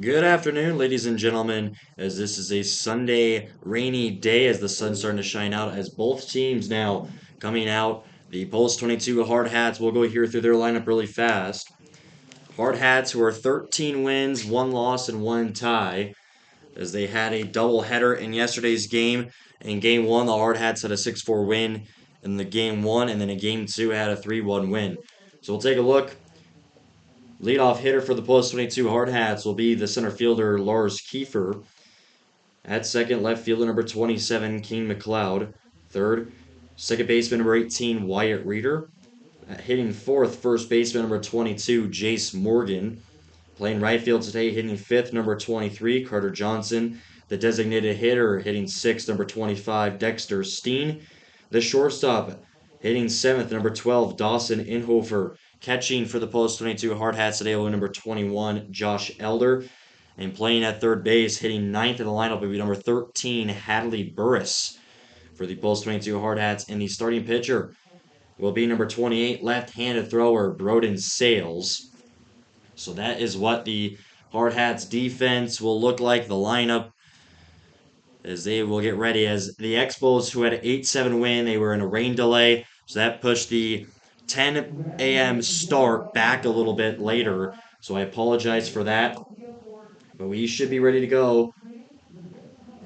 Good afternoon, ladies and gentlemen, as this is a Sunday rainy day as the sun's starting to shine out, as both teams now coming out. The Post 22 Hard Hats will go here through their lineup really fast. Hard Hats, who are 13 wins, 1 loss, and 1 tie, as they had a doubleheader in yesterday's game. In game 1, the Hard Hats had a 6-4 win in the game 1, and then in game 2 had a 3-1 win. So we'll take a look. Leadoff hitter for the Post 22 Hard Hats will be the center fielder Lars Kiefer. At second, left fielder number 27, King McLeod. Third, second baseman number 18, Wyatt Reeder. Hitting fourth, first baseman number 22, Jace Morgan. Playing right field today, hitting fifth, number 23, Carter Johnson. The designated hitter, hitting sixth, number 25, Dexter Steen. The shortstop, hitting seventh, number 12, Dawson Inhofer. Catching for the Post 22 Hard Hats today will be number 21, Josh Elder. And playing at third base, hitting ninth in the lineup will be number 13, Hadley Burris. For the Post 22 Hard Hats, and the starting pitcher will be number 28, left-handed thrower, Broden Sales. So that is what the Hard Hats defense will look like, the lineup, as they will get ready. As the Expos, who had an 8-7 win, they were in a rain delay, so that pushed the 10 a.m. start back a little bit later. So I apologize for that, but we should be ready to go.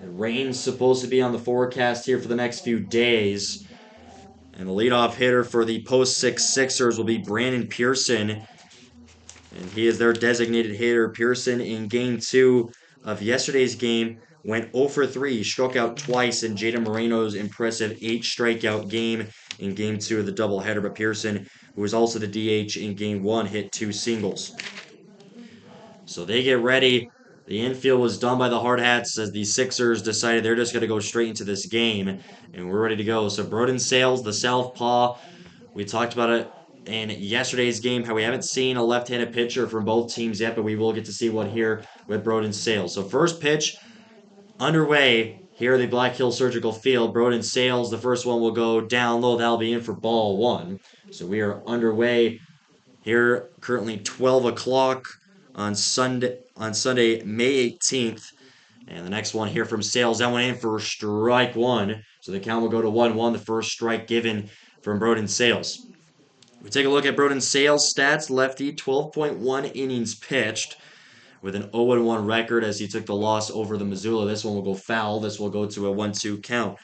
Rain's supposed to be on the forecast here for the next few days. And the leadoff hitter for the Post 6 Sixers will be Brandon Pearson. And he is their designated hitter. Pearson in game 2 of yesterday's game went 0 for 3, struck out twice in Jaden Moreno's impressive 8 strikeout game in game 2 of the doubleheader. But Pearson, who was also the DH in game 1, hit 2 singles. So they get ready. The infield was done by the Hard Hats as the Sixers decided they're just going to go straight into this game, and we're ready to go. So Broden Sales, the southpaw, we talked about it in yesterday's game, how we haven't seen a left-handed pitcher from both teams yet, but we will get to see one here with Broden Sales. So first pitch underway here at the Black Hill Surgical Field. Broden Sales, the first one will go down low. That'll be in for ball 1. So we are underway here, currently 12 o'clock on Sunday, May 18th. And the next one here from Sales, that went in for strike 1. So the count will go to 1-1, the first strike given from Broden Sales. We take a look at Broden Sales' stats. Lefty, 12.1 innings pitched with an 0-1 record as he took the loss over the Missoula. This one will go foul. This will go to a 1-2 count.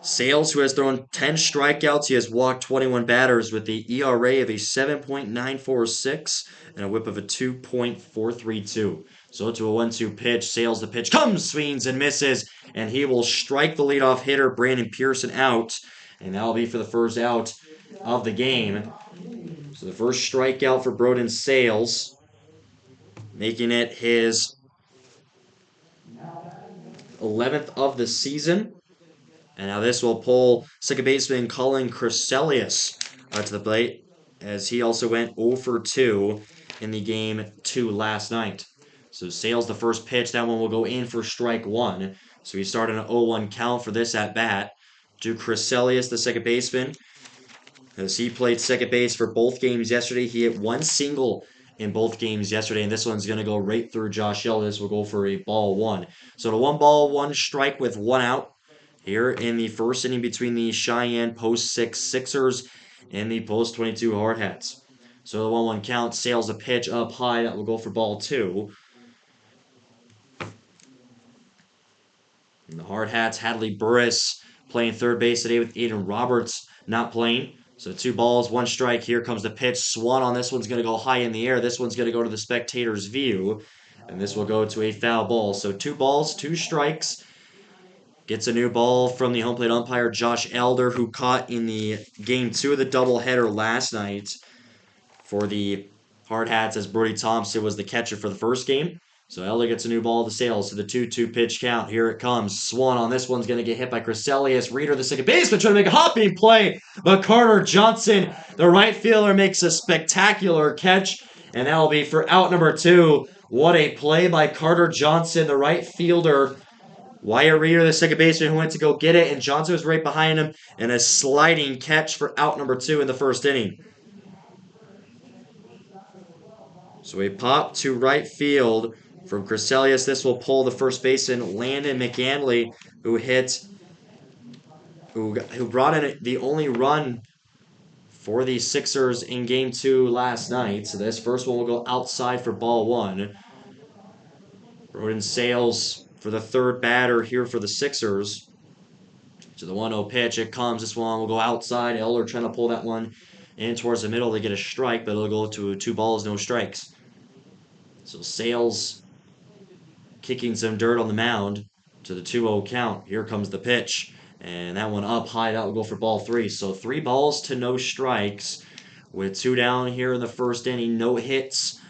Sales, who has thrown 10 strikeouts, he has walked 21 batters with the ERA of a 7.946 and a whip of a 2.432. So to a 1-2 pitch, Sales, the pitch comes, swings and misses, and he will strike the leadoff hitter, Brandon Pearson, out, and that'll be for the first out of the game. So the first strikeout for Broden Sales, making it his 11th of the season. And now this will pull second baseman Colin Crescelius to the plate, as he also went 0 for 2 in the game 2 last night. So Sales, the first pitch, that one will go in for strike 1. So he started an 0-1 count for this at-bat. To Crescelius, the second baseman, as he played second base for both games yesterday. He hit 1 single in both games yesterday, and this one's going to go right through Josh Elder. This will go for a ball 1. So the 1 ball, 1 strike with 1 out here in the first inning between the Cheyenne Post 6 Sixers and the Post 22 Hard Hats. So the 1-1 count, Sales a pitch up high, that will go for ball 2. And the Hard Hats, Hadley Burris playing third base today with Aiden Roberts not playing. So 2 balls, 1 strike. Here comes the pitch. Swan on this one's going to go high in the air. This one's going to go to the spectator's view. And this will go to a foul ball. So 2 balls, 2 strikes. Gets a new ball from the home plate umpire, Josh Elder, who caught in the game 2 of the doubleheader last night for the Hard Hats, as Brody Thompson was the catcher for the first game. So Elder gets a new ball to Sales to the 2-2 pitch count. Here it comes. Swan on this one's going to get hit by Crescelius. Reeder, the second baseman, trying to make a hopping play. But Carter Johnson, the right fielder, makes a spectacular catch. And that will be for out number 2. What a play by Carter Johnson, the right fielder. Wyatt Reeder, the second baseman, who went to go get it. And Johnson was right behind him. And a sliding catch for out number 2 in the first inning. So a pop to right field from Crescelius. This will pull the first baseman Landon McAnley, who brought in the only run for the Sixers in Game 2 last night. So this first one will go outside for ball one. Roden Sales for the third batter here for the Sixers. To the 1-0 pitch, it comes. This one will go outside. Eller trying to pull that one in towards the middle to get a strike, but it'll go to 2 balls, no strikes. So Sales kicking some dirt on the mound to the 2-0 count. Here comes the pitch. And that one up high. That will go for ball 3. So 3 balls to no strikes with 2 down here in the first inning. No hits.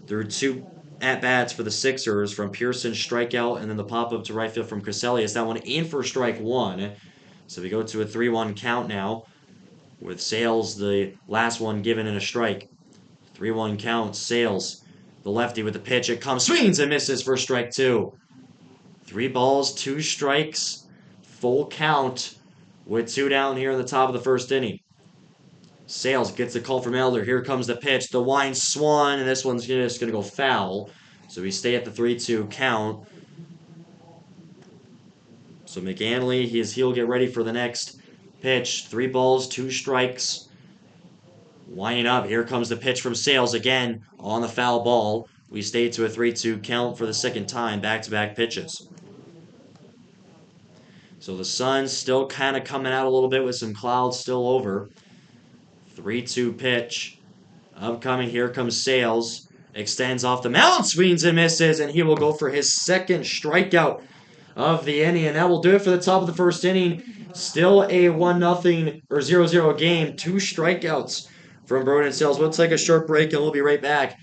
There are 2 at-bats for the Sixers from Pearson strikeout and then the pop-up to right field from Crescelius. That one in for strike 1. So we go to a 3-1 count now with Sales, the last one given in a strike. 3-1 count. Sales, the lefty with the pitch. It comes, swings and misses for strike 2. 3 balls, 2 strikes, full count with 2 down here in the top of the first inning. Sales gets the call from Elder. Here comes the pitch. The wind swung, and this one's just going to go foul. So we stay at the 3-2 count. So McAnley, he'll get ready for the next pitch. 3 balls, 2 strikes. Winding up. Here comes the pitch from Sales again on the foul ball. We stay to a 3-2 count for the second time, back-to-back pitches. So the sun's still kind of coming out a little bit with some clouds still over. 3-2 pitch. Upcoming, here comes Sales. Extends off the mound, swings and misses, and he will go for his second strikeout of the inning. And that will do it for the top of the first inning. Still a 1-0 or 0-0 game. 2 strikeouts from Broden Sales. We'll take a short break and we'll be right back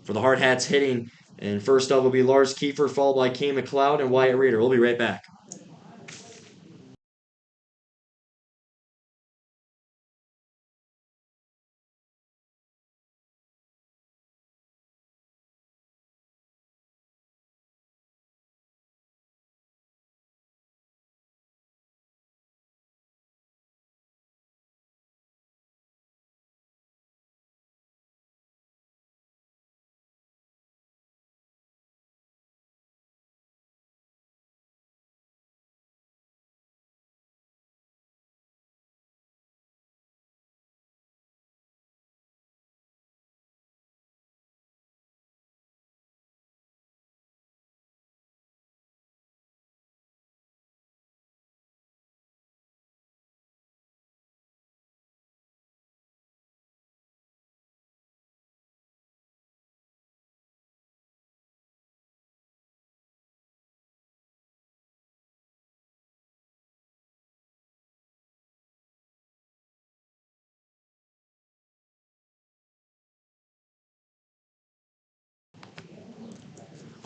for the Hardhats hitting. And first up will be Lars Kiefer, followed by Kane McLeod and Wyatt Reeder. We'll be right back.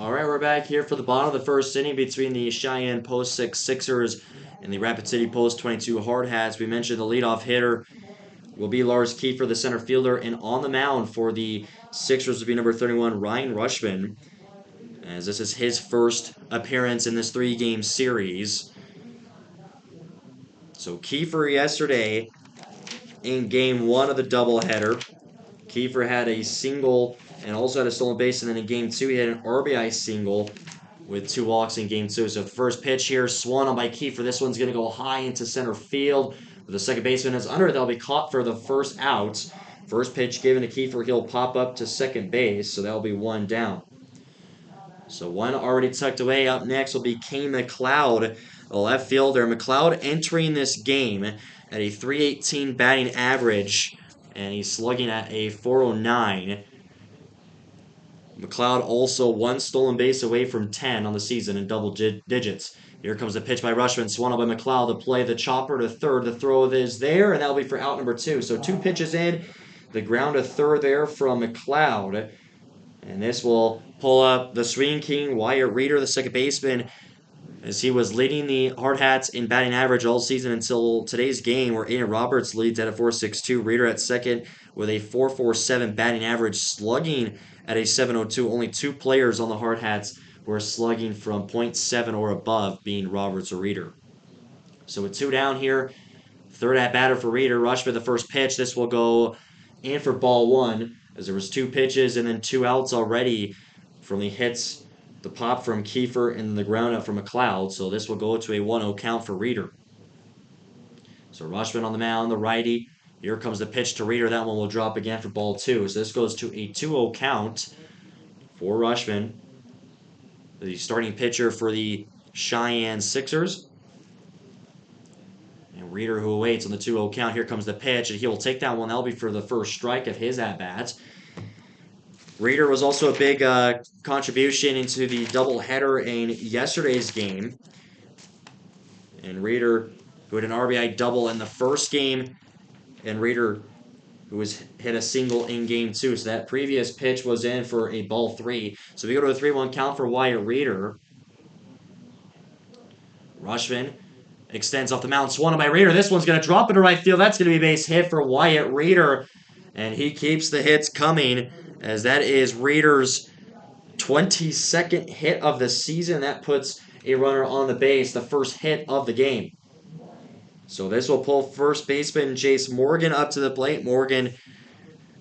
All right, we're back here for the bottom of the first inning between the Cheyenne Post 6 Sixers and the Rapid City Post 22 Hardhats. We mentioned the leadoff hitter will be Lars Kiefer, the center fielder, and on the mound for the Sixers will be number 31, Ryan Rushman, as this is his first appearance in this 3-game series. So Kiefer yesterday in Game 1 of the doubleheader, Kiefer had a single and also had a stolen base, and then in Game 2 he had an RBI single with 2 walks in Game 2. So the first pitch here, swung on by Kiefer. This one's going to go high into center field. The second baseman is under it. That'll be caught for the first out. First pitch given to Kiefer. He'll pop up to second base, so that'll be 1 down. So 1 already tucked away. Up next will be Kane McLeod, the left fielder. McLeod entering this game at a .318 batting average, and he's slugging at a .409. McLeod also 1 stolen base away from 10 on the season in double digits. Here comes the pitch by Rushman, swung up by McLeod. The play, the chopper to third. The throw is there, and that'll be for out number 2. So 2 pitches in. The ground to third there from McLeod. And this will pull up the swing king, Wyatt Reeder, the second baseman, as he was leading the Hardhats in batting average all season until today's game, where Aiden Roberts leads at a .462. Reeder at second with a .447 batting average, slugging at a .702. Only 2 players on the Hardhats who are slugging from .7 or above, being Roberts or Reeder. So with 2 down here, third at batter for Reeder. Rush for the first pitch. This will go in for ball 1. as there was 2 pitches and then 2 outs already from the hits, the pop from Kiefer and the ground out from McLeod. So this will go to a 1-0 count for Reeder. So Rushman on the mound, the righty. Here comes the pitch to Reeder. That one will drop again for ball 2. So this goes to a 2-0 count for Rushman, the starting pitcher for the Cheyenne Sixers. And Reeder, who awaits on the 2-0 count. Here comes the pitch, and he will take that one. That'll be for the first strike of his at-bat. Reeder was also a big contribution into the doubleheader in yesterday's game. And Reeder, who had an RBI double in the first game, and Reeder, who was hit a single in game 2. So that previous pitch was in for a ball 3. So we go to a 3-1 count for Wyatt Reeder. Rushman extends off the mound, swung by Reeder. This one's going to drop into right field. That's going to be a base hit for Wyatt Reeder. And he keeps the hits coming, as that is Reeder's 22nd hit of the season. That puts a runner on the base, the first hit of the game. So this will pull first baseman Jace Morgan up to the plate. Morgan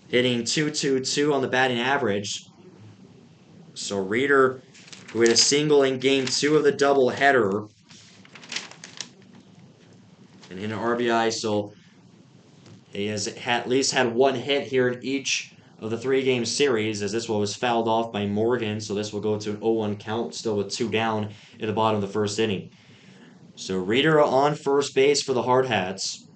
hitting .222 on the batting average. So Reeder, who hit a single in game 2 of the doubleheader, and hit an RBI, so he has at least had one hit here in each of the 3-game series, as this one was fouled off by Morgan. So this will go to an 0-1 count, still with 2 down in the bottom of the first inning. So Reeder on first base for the Hardhats.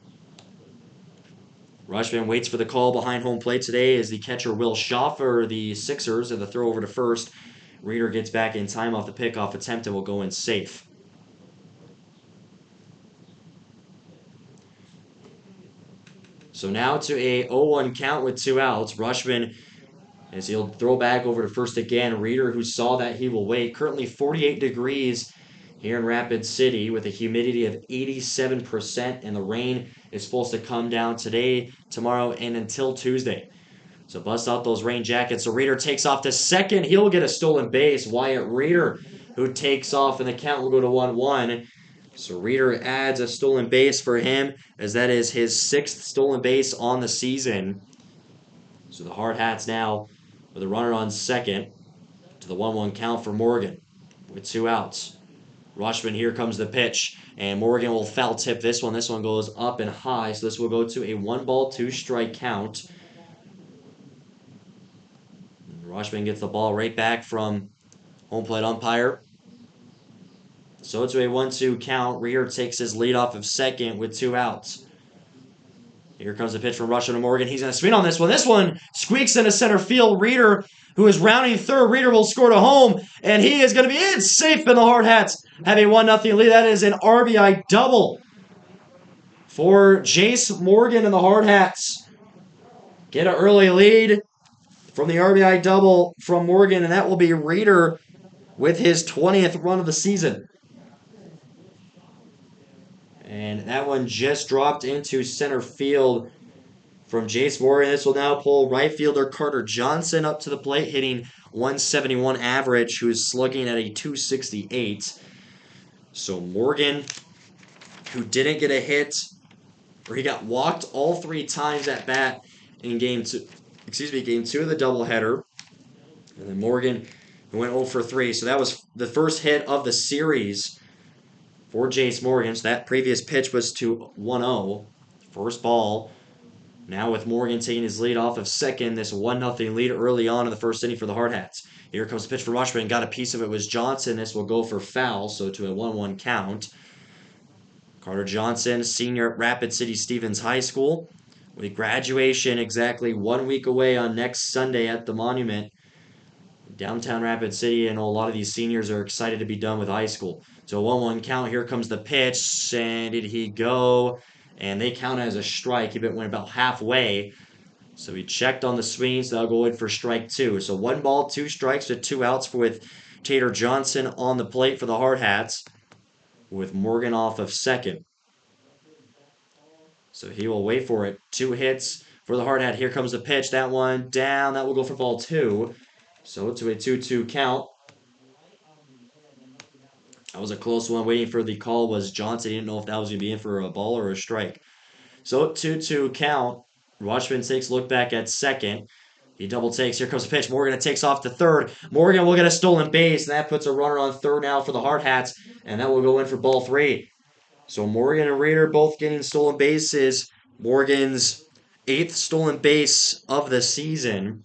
Rushman waits for the call behind home plate today as the catcher Will Schaffer, the Sixers, and the throw over to first. Reeder gets back in time off the pickoff attempt and will go in safe. So now to a 0-1 count with 2 outs. Rushman, as he'll throw back over to first again. Reeder, who saw that, he will wait. Currently 48 degrees here in Rapid City with a humidity of 87%, and the rain is supposed to come down today, tomorrow, and until Tuesday. So bust out those rain jackets. So Reeder takes off to second. He'll get a stolen base. Wyatt Reeder, who takes off, and the count will go to 1-1. So Reeder adds a stolen base for him, as that is his 6th stolen base on the season. So the Hardhats now with a runner on second to the 1-1 count for Morgan with 2 outs. Rushman, here comes the pitch, and Morgan will foul tip this one. This one goes up and high, so this will go to a 1-ball, 2-strike count. Rushman gets the ball right back from home plate umpire. So it's a 1-2 count. Reeder takes his lead off of second with 2 outs. Here comes the pitch from Rushman to Morgan. He's going to swing on this one. This one squeaks into center field. Reeder, who is rounding third. Reeder will score to home, and he is going to be in safe, and the Hardhats have a 1-0 lead. That is an RBI double for Jace Morgan and the Hardhats. Get an early lead from the RBI double from Morgan, and that will be Reeder with his 20th run of the season. And that one just dropped into center field from Jace Morgan. This will now pull right fielder Carter Johnson up to the plate, hitting 171 average, who is slugging at a 268. So Morgan, who didn't get a hit, or he got walked all 3 times at bat in game 2 of the doubleheader. And then Morgan, who went 0 for 3. So that was the first hit of the series for Jace Morgan. So that previous pitch was to 1-0. First ball. Now with Morgan taking his lead off of second, this 1-0 lead early on in the first inning for the Hardhats. Here comes the pitch for Rushman. Got a piece of it was Johnson. This will go for foul, so to a 1-1 count. Carter Johnson, senior at Rapid City Stevens High School, with graduation exactly 1 week away on next Sunday at the Monument. Downtown Rapid City, and a lot of these seniors are excited to be done with high school. So a 1-1 count. Here comes the pitch, and did he go? And they count it as a strike. He went about halfway. So he checked on the swing, so that'll go in for strike 2. So 1 ball, 2 strikes with 2 outs with Tater Johnson on the plate for the Hardhats, with Morgan off of second. So he will wait for it. 2 hits for the Hardhat. Here comes the pitch. That one down. That will go for ball 2. So to a 2-2 count. That was a close one. Waiting for the call was Johnson. He didn't know if that was going to be in for a ball or a strike. So 2-2 count. Rushman takes a look back at second. He double takes. Here comes the pitch. Morgan takes off to third. Morgan will get a stolen base, and that puts a runner on third now for the Hardhats, and that will go in for ball 3. So Morgan and Reeder both getting stolen bases. Morgan's 8th stolen base of the season.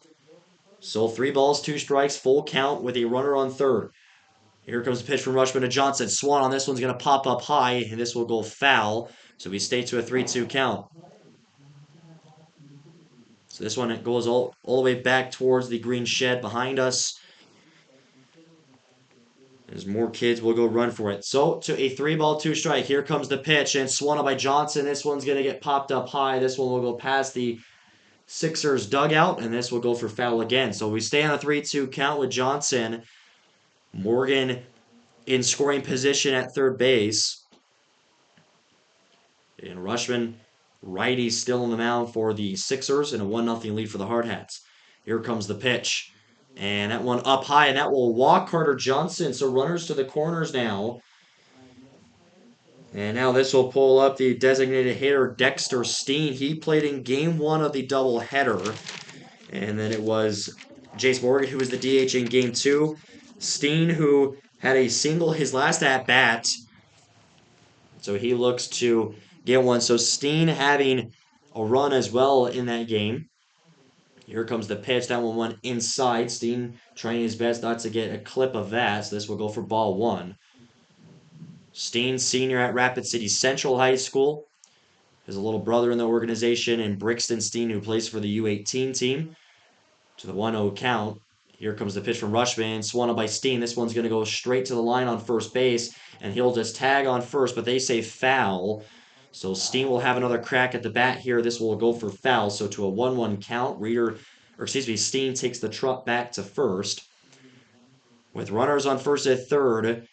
So 3 balls, 2 strikes, full count with a runner on third. Here comes the pitch from Rushman to Johnson. Swan on this one's going to pop up high, and this will go foul. So we stay to a 3-2 count. So this one goes all the way back towards the green shed behind us. As more kids will go run for it. So to a 3-ball, 2 strike. Here comes the pitch, and swung by Johnson. This one's going to get popped up high. This one will go past the Sixers dugout, and this will go for foul again. So we stay on a 3-2 count with Johnson. Morgan in scoring position at third base. And Rushman, righty, still on the mound for the Sixers, and a 1-0 lead for the Hardhats. Here comes the pitch. And that one up high, and that will walk Carter Johnson. So runners to the corners now. And now this will pull up the designated hitter, Dexter Steen. He played in Game 1 of the doubleheader. And then it was Jace Morgan, who was the DH in Game 2. Steen, who had a single his last at-bat. So he looks to get one. So Steen having a run as well in that game. Here comes the pitch. That one went inside. Steen trying his best not to get a clip of that. So this will go for ball 1. Steen, senior at Rapid City Central High School. Has a little brother in the organization, and Brixton Steen, who plays for the U18 team. To the 1-0 count. Here comes the pitch from Rushman. Swung by Steen. This one's going to go straight to the line on first base, and he'll just tag on first, but they say foul. So Steen will have another crack at the bat here. This will go for foul. So to a 1-1 count, Steen takes the truck back to first. With runners on first at third,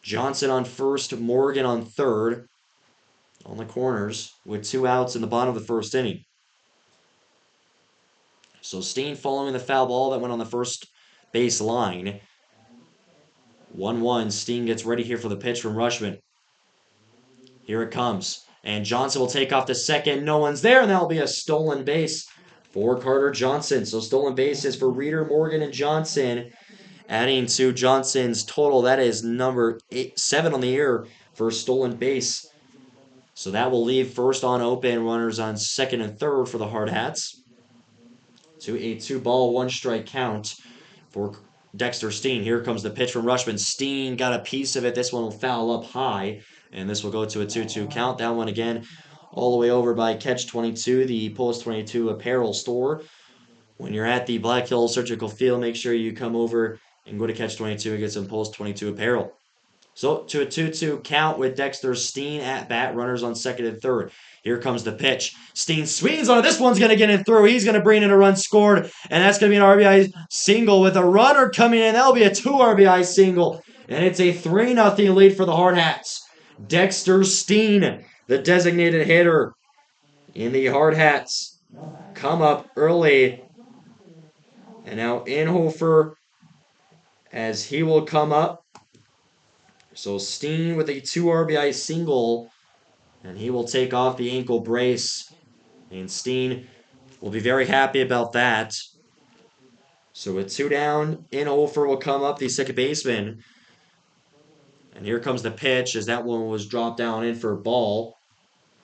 Johnson on first, Morgan on third, on the corners, with 2 outs in the bottom of the first inning. So Steen following the foul ball that went on the first base line. 1-1. Steen gets ready here for the pitch from Rushman. Here it comes. And Johnson will take off the second. No one's there, and that will be a stolen base for Carter Johnson. So stolen bases for Reeder, Morgan, and Johnson. Adding to Johnson's total, that is number 7 on the year for stolen base. So that will leave first on open, runners on second and third for the Hardhats. To a 2-ball, 1-strike count for Dexter Steen. Here comes the pitch from Rushman. Steen got a piece of it. This one will foul up high, and this will go to a 2-2 count. That one again all the way over by Catch 22, the Post 22 apparel store. When you're at the Black Hills Surgical Field, make sure you come over and go to Catch 22 and get some Post 22 apparel. So to a 2-2 count with Dexter Steen at bat, runners on second and third. Here comes the pitch. Steen swings on it. This one's going to get in through. He's going to bring in a run scored, and that's going to be an RBI single with a runner coming in. That'll be a 2 RBI single, and it's a 3-0 lead for the Hardhats. Dexter Steen, the designated hitter in the Hardhats, come up early. And now Inhofer, as he will come up. So Steen with a 2 RBI single, and he will take off the ankle brace. And Steen will be very happy about that. So with 2 down, Inhofer will come up, the second baseman. And here comes the pitch, as that one was dropped down in for a ball.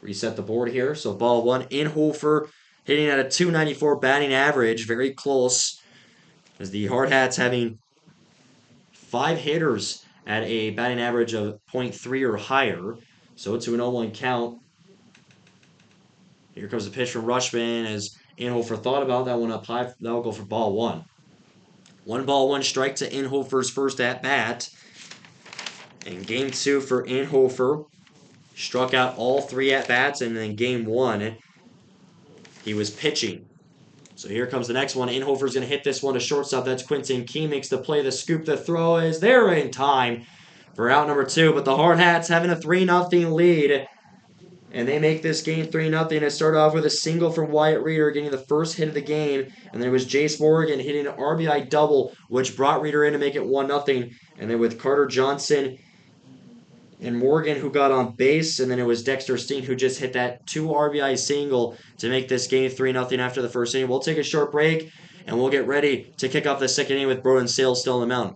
Reset the board here. So ball 1, Inhofer hitting at a .294 batting average, very close. As the Hardhats having 5 hitters at a batting average of .3 or higher. So to an 0-1 count. Here comes the pitch from Rushman, as Inhofer thought about that one up high. That will go for ball 1. 1 ball, 1 strike to Inhofer's first at bat. In game 2 for Inhofer, struck out all 3 at bats, and in game 1, he was pitching. So here comes the next one. Inhofer's going to hit this one to shortstop. That's Quinton Key makes the play. The scoop, the throw is there in time for out number 2. But the Hardhats having a 3-0 lead. And they make this game 3-0. It started off with a single from Wyatt Reeder, getting the first hit of the game. And then it was Jace Morgan hitting an RBI double, which brought Reeder in to make it 1-0. And then with Carter Johnson and Morgan, who got on base, and then it was Dexter Steen who just hit that 2 RBI single to make this game 3-0 after the first inning. We'll take a short break, and we'll get ready to kick off the second inning with Broden Sales still on the mound.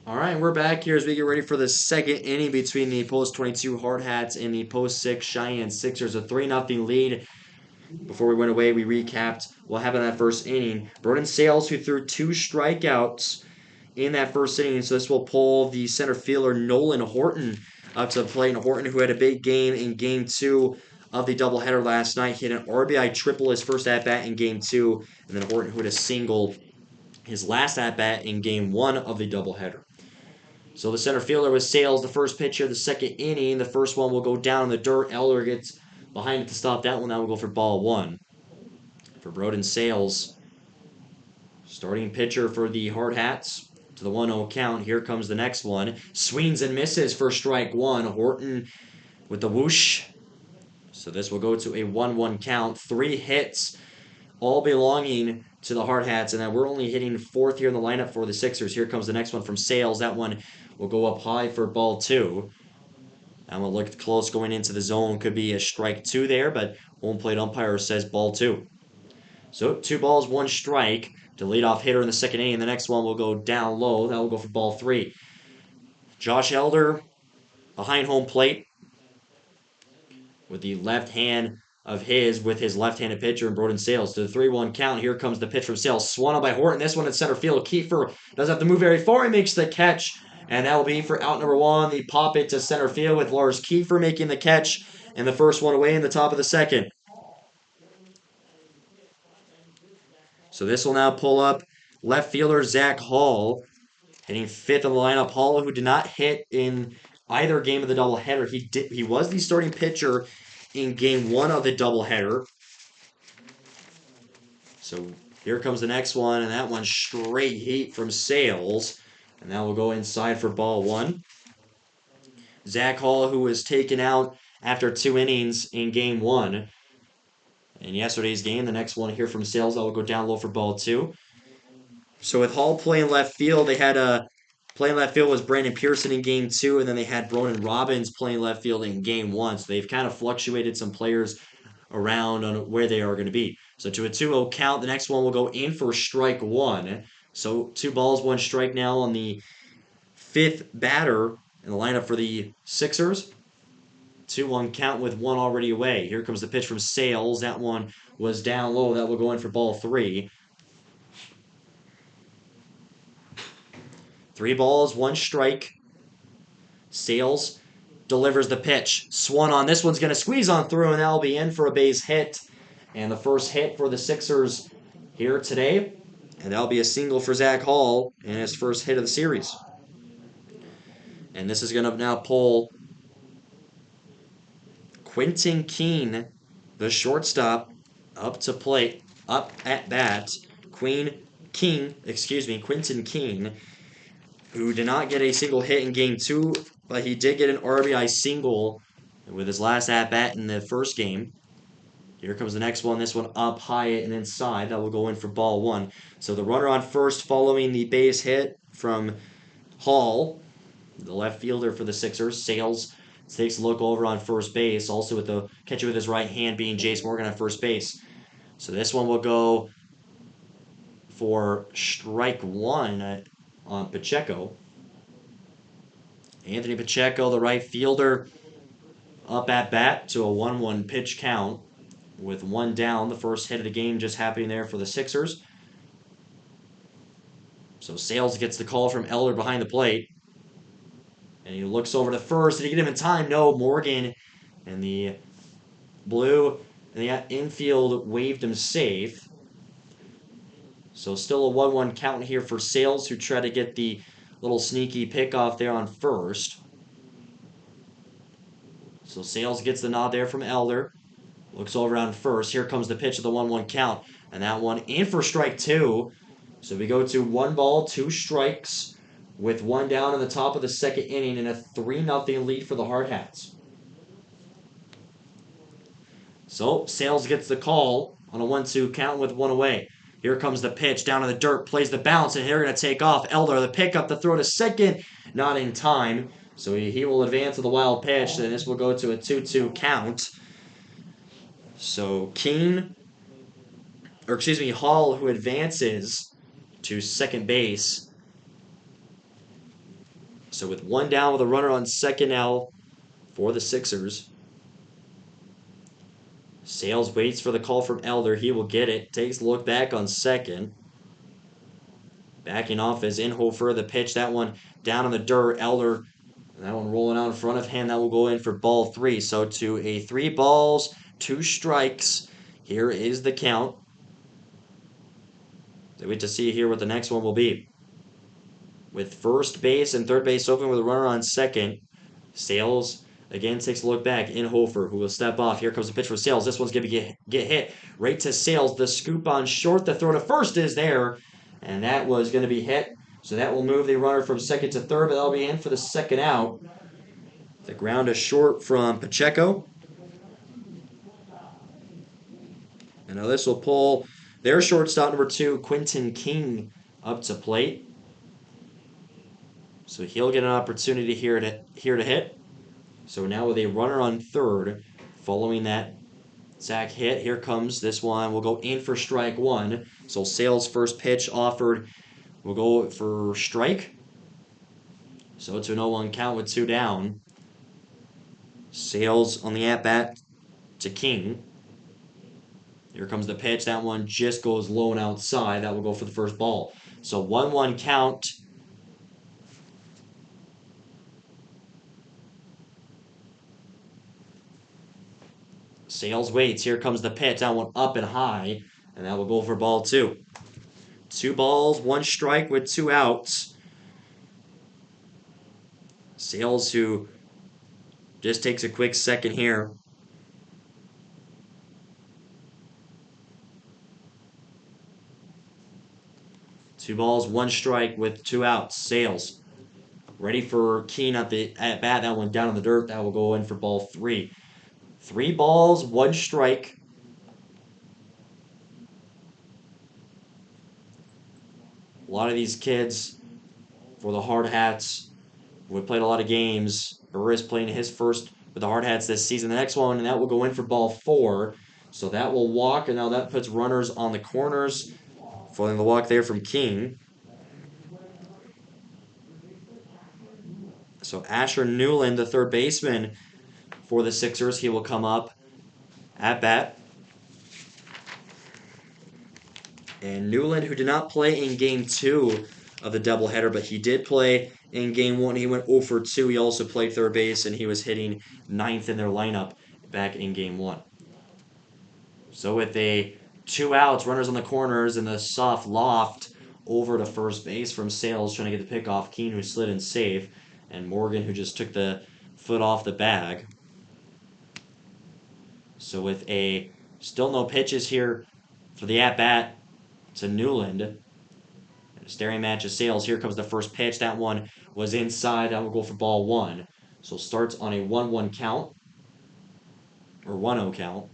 All right, we're back here as we get ready for the second inning between the post 22 Hardhats and the post 6 Cheyenne Sixers. A 3-0 lead. Before we went away, we recapped what happened in that first inning. Broden Sales, who threw 2 strikeouts in that first inning, so this will pull the center fielder Nolan Horton up to the plate. And Horton, who had a big game in Game 2 of the doubleheader last night, hit an RBI triple his first at-bat in Game 2, and then Horton, who had a single his last at-bat in Game 1 of the doubleheader. So the center fielder was Sales, the first pitcher of the second inning. The first one will go down in the dirt. Elder gets behind it to stop that one. That will go for ball 1. For Broden Sales, starting pitcher for the Hardhats to the 1-0 count. Here comes the next one. Swings and misses for strike 1. Horton with the whoosh. So this will go to a 1-1 count. 3 hits, all belonging to the Hardhats, and then we're only hitting 4th here in the lineup for the Sixers. Here comes the next one from Sales. That one will go up high for ball 2. And we'll look close going into the zone. Could be a strike 2 there, but home plate umpire says ball 2. So 2 balls, 1 strike to lead off hitter in the second inning. The next one will go down low. That will go for ball 3. Josh Elder behind home plate with the left hand of with his left-handed pitcher and Broden Sales to the 3-1 count. Here comes the pitch from Sales. Swung on by Horton. This one in center field. Kiefer doesn't have to move very far. He makes the catch, and that will be for out number 1. The pop it to center field with Lars Kiefer making the catch, and the first one away in the top of the second. So this will now pull up left fielder Zach Hall, hitting 5th in the lineup. Hall, who did not hit in either game of the doubleheader. He was the starting pitcher in Game 1 of the doubleheader. So here comes the next one, and that one straight heat from Sales. And that will go inside for ball 1. Zach Hall, who was taken out after 2 innings in Game 1 in yesterday's game. The next one here from Sales, that will go down low for ball 2. So with Hall playing left field, they had playing left field was Brandon Pearson in Game 2, and then they had Broden Robbins playing left field in Game 1. So they've kind of fluctuated some players around on where they are going to be. So to a 2-0 count, the next one will go in for strike 1. So 2 balls, 1 strike now on the 5th batter in the lineup for the Sixers. 2-1 count with 1 already away. Here comes the pitch from Sales. That one was down low. That will go in for ball 3. 3 balls, 1 strike. Sales delivers the pitch. Swung on. This one's going to squeeze on through, and that'll be in for a base hit. And the first hit for the Sixers here today. And that'll be a single for Zach Hall in his first hit of the series. And this is going to now pull Quentin Keene, the shortstop, up to plate, up at bat. Quentin Keene, who did not get a single hit in Game 2, but he did get an RBI single with his last at-bat in the first game. Here comes the next one. This one up high and inside. That will go in for ball 1. So the runner on first following the base hit from Hall, the left fielder for the Sixers. Sales takes a look over on first base, also with the catcher with his right hand being Jace Morgan on first base. So this one will go for strike 1 on Pacheco. Anthony Pacheco, the right fielder, up at bat to a 1-1 pitch count with 1 down. The first hit of the game just happening there for the Sixers. So Sales gets the call from Elder behind the plate. And he looks over to first. Did he get him in time? No. Morgan and the blue and the infield waved him safe. So still a 1-1 count here for Sales, who tried to get the little sneaky pickoff there on first. So Sales gets the nod there from Elder. Looks over on first. Here comes the pitch of the 1-1 count. And that one in for strike two. So we go to 1 ball, 2 strikes with 1 down in the top of the second inning and a 3-0 lead for the Hardhats. So Sales gets the call on a 1-2 count with 1 away. Here comes the pitch down to the dirt, plays the bounce, and they're going to take off. Elder, the pickup, the throw to second, not in time. So he will advance to the wild pitch, and this will go to a 2-2 count. So Hall, who advances to second base. So with 1 down with a runner on second now for the Sixers. Sales waits for the call from Elder. He will get it. Takes a look back on second. Backing off is Inhofer. The pitch, that one down in the dirt. Elder, that one rolling out in front of him. That will go in for ball 3. So to a 3 balls, 2 strikes. Here is the count. So wait to see here what the next one will be. With first base and third base open with a runner on second. Sales again takes a look back. Inhofer, who will step off. Here comes the pitch for Sales. This one's going to get hit right to Sales. The scoop on short. The throw to first is there. And that was going to be hit. So that will move the runner from second to third, but that'll be in for the second out. The ground is short from Pacheco. And now this will pull their shortstop number 2, Quentin King, up to plate. So he'll get an opportunity here to hit. So now with a runner on third, following that Zach hit, here comes this one. We'll go in for strike 1. So Sales' first pitch offered. We'll go for strike. So it's an 0-1 count with 2 down. Sales on the at-bat to King. Here comes the pitch. That one just goes low and outside. That will go for the first ball. So 1-1 count. Sales waits. Here comes the pitch. That one up and high. And that will go for ball 2. 2 balls, 1 strike with 2 outs. Sales, who just takes a quick second here. Two balls, 1 strike with 2 outs. Sales ready for Keen at bat. That one down in the dirt. That will go in for ball 3. 3 balls, 1 strike. A lot of these kids for the Hardhats who have played a lot of games. Burris playing his first with the Hardhats this season. The next one, and that will go in for ball 4. So that will walk, and now that puts runners on the corners. Following the walk there from King. So Asher Newland, the third baseman for the Sixers, he will come up at bat. And Newland, who did not play in Game 2 of the doubleheader, but he did play in Game 1. He went 0 for 2. He also played third base, and he was hitting 9th in their lineup back in Game 1. So with 2 outs, runners on the corners, and the soft loft over to first base from Sales, trying to get the pick off. Keene, who slid in safe, and Morgan, who just took the foot off the bag. So with still no pitches here for the at-bat to Newland. And a staring match of Sales. Here comes the first pitch. That one was inside. That will go for ball 1. So starts on a 1-1 count. Or 1-0 count.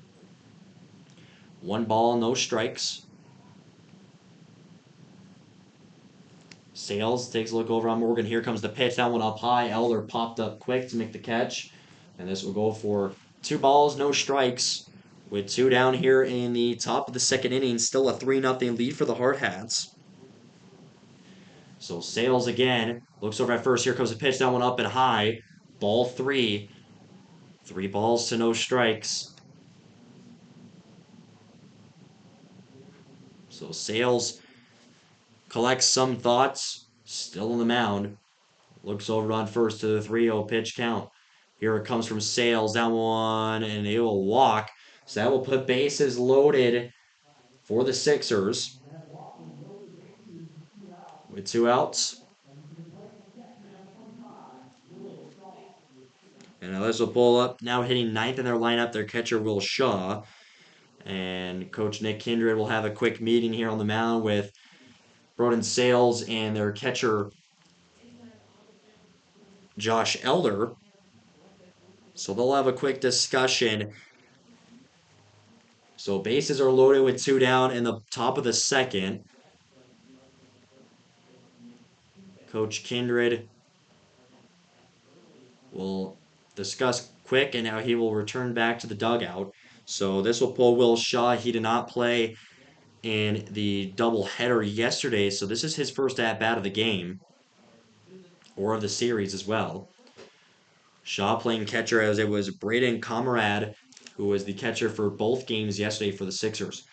1 ball, no strikes. Sales takes a look over on Morgan. Here comes the pitch. That one up high. Elder popped up quick to make the catch. And this will go for 2 balls, no strikes. With 2 down here in the top of the second inning. Still a 3-0 lead for the Hardhats. So Sales again. Looks over at first. Here comes the pitch. That one up and high. Ball 3. 3 balls to no strikes. So Sales collects some thoughts. Still on the mound. Looks over on first to the 3-0 pitch count. Here it comes from Sales. That one, and it will walk. So that will put bases loaded for the Sixers with 2 outs. And now this will pull up. Now hitting ninth in their lineup, their catcher Will Shaw. And Coach Nick Kindred will have a quick meeting here on the mound with Broden Sales and their catcher Josh Elder. So they'll have a quick discussion. So bases are loaded with 2 down in the top of the second. Coach Kindred will discuss quick, and now he will return back to the dugout. So this will pull Will Shaw. He did not play in the doubleheader yesterday, so this is his first at bat of the game or of the series as well. Shaw playing catcher as it was Braden Comrade who was the catcher for both games yesterday for the Sixers.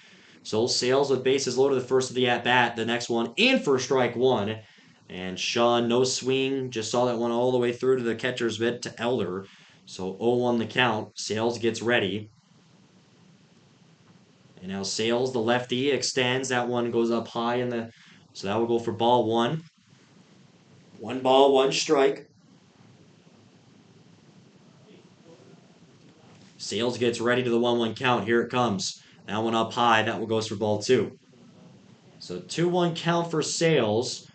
So Sales with bases loaded the first of the at bat, the next one in for strike one. And Shaw, no swing, just saw that one all the way through to the catcher's mitt to Elder. So 0-1 the count. Sales gets ready. And now Sales, the lefty, extends. That one goes up high in the. So that will go for ball one. 1 ball, 1 strike. Sales gets ready to the 1-1 count. Here it comes. That one up high. That one goes for ball two. So 2-1 count for Sales.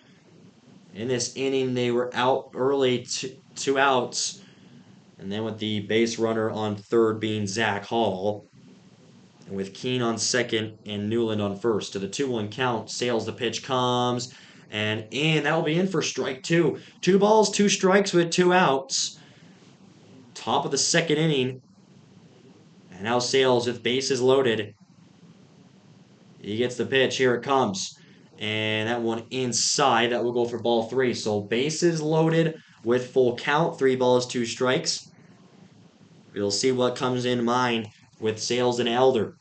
In this inning, they were out early, 2 outs. And then with the base runner on third being Zach Hall. And with Keene on second and Newland on first. To the 2-1 count, Sales the pitch comes. And in, that will be in for strike two. 2 balls, 2 strikes with 2 outs. Top of the second inning. And now Sales with bases loaded. He gets the pitch. Here it comes. And that one inside. That will go for ball three. So bases loaded with full count. 3 balls, 2 strikes. We'll see what comes in mind with Sales and Elder.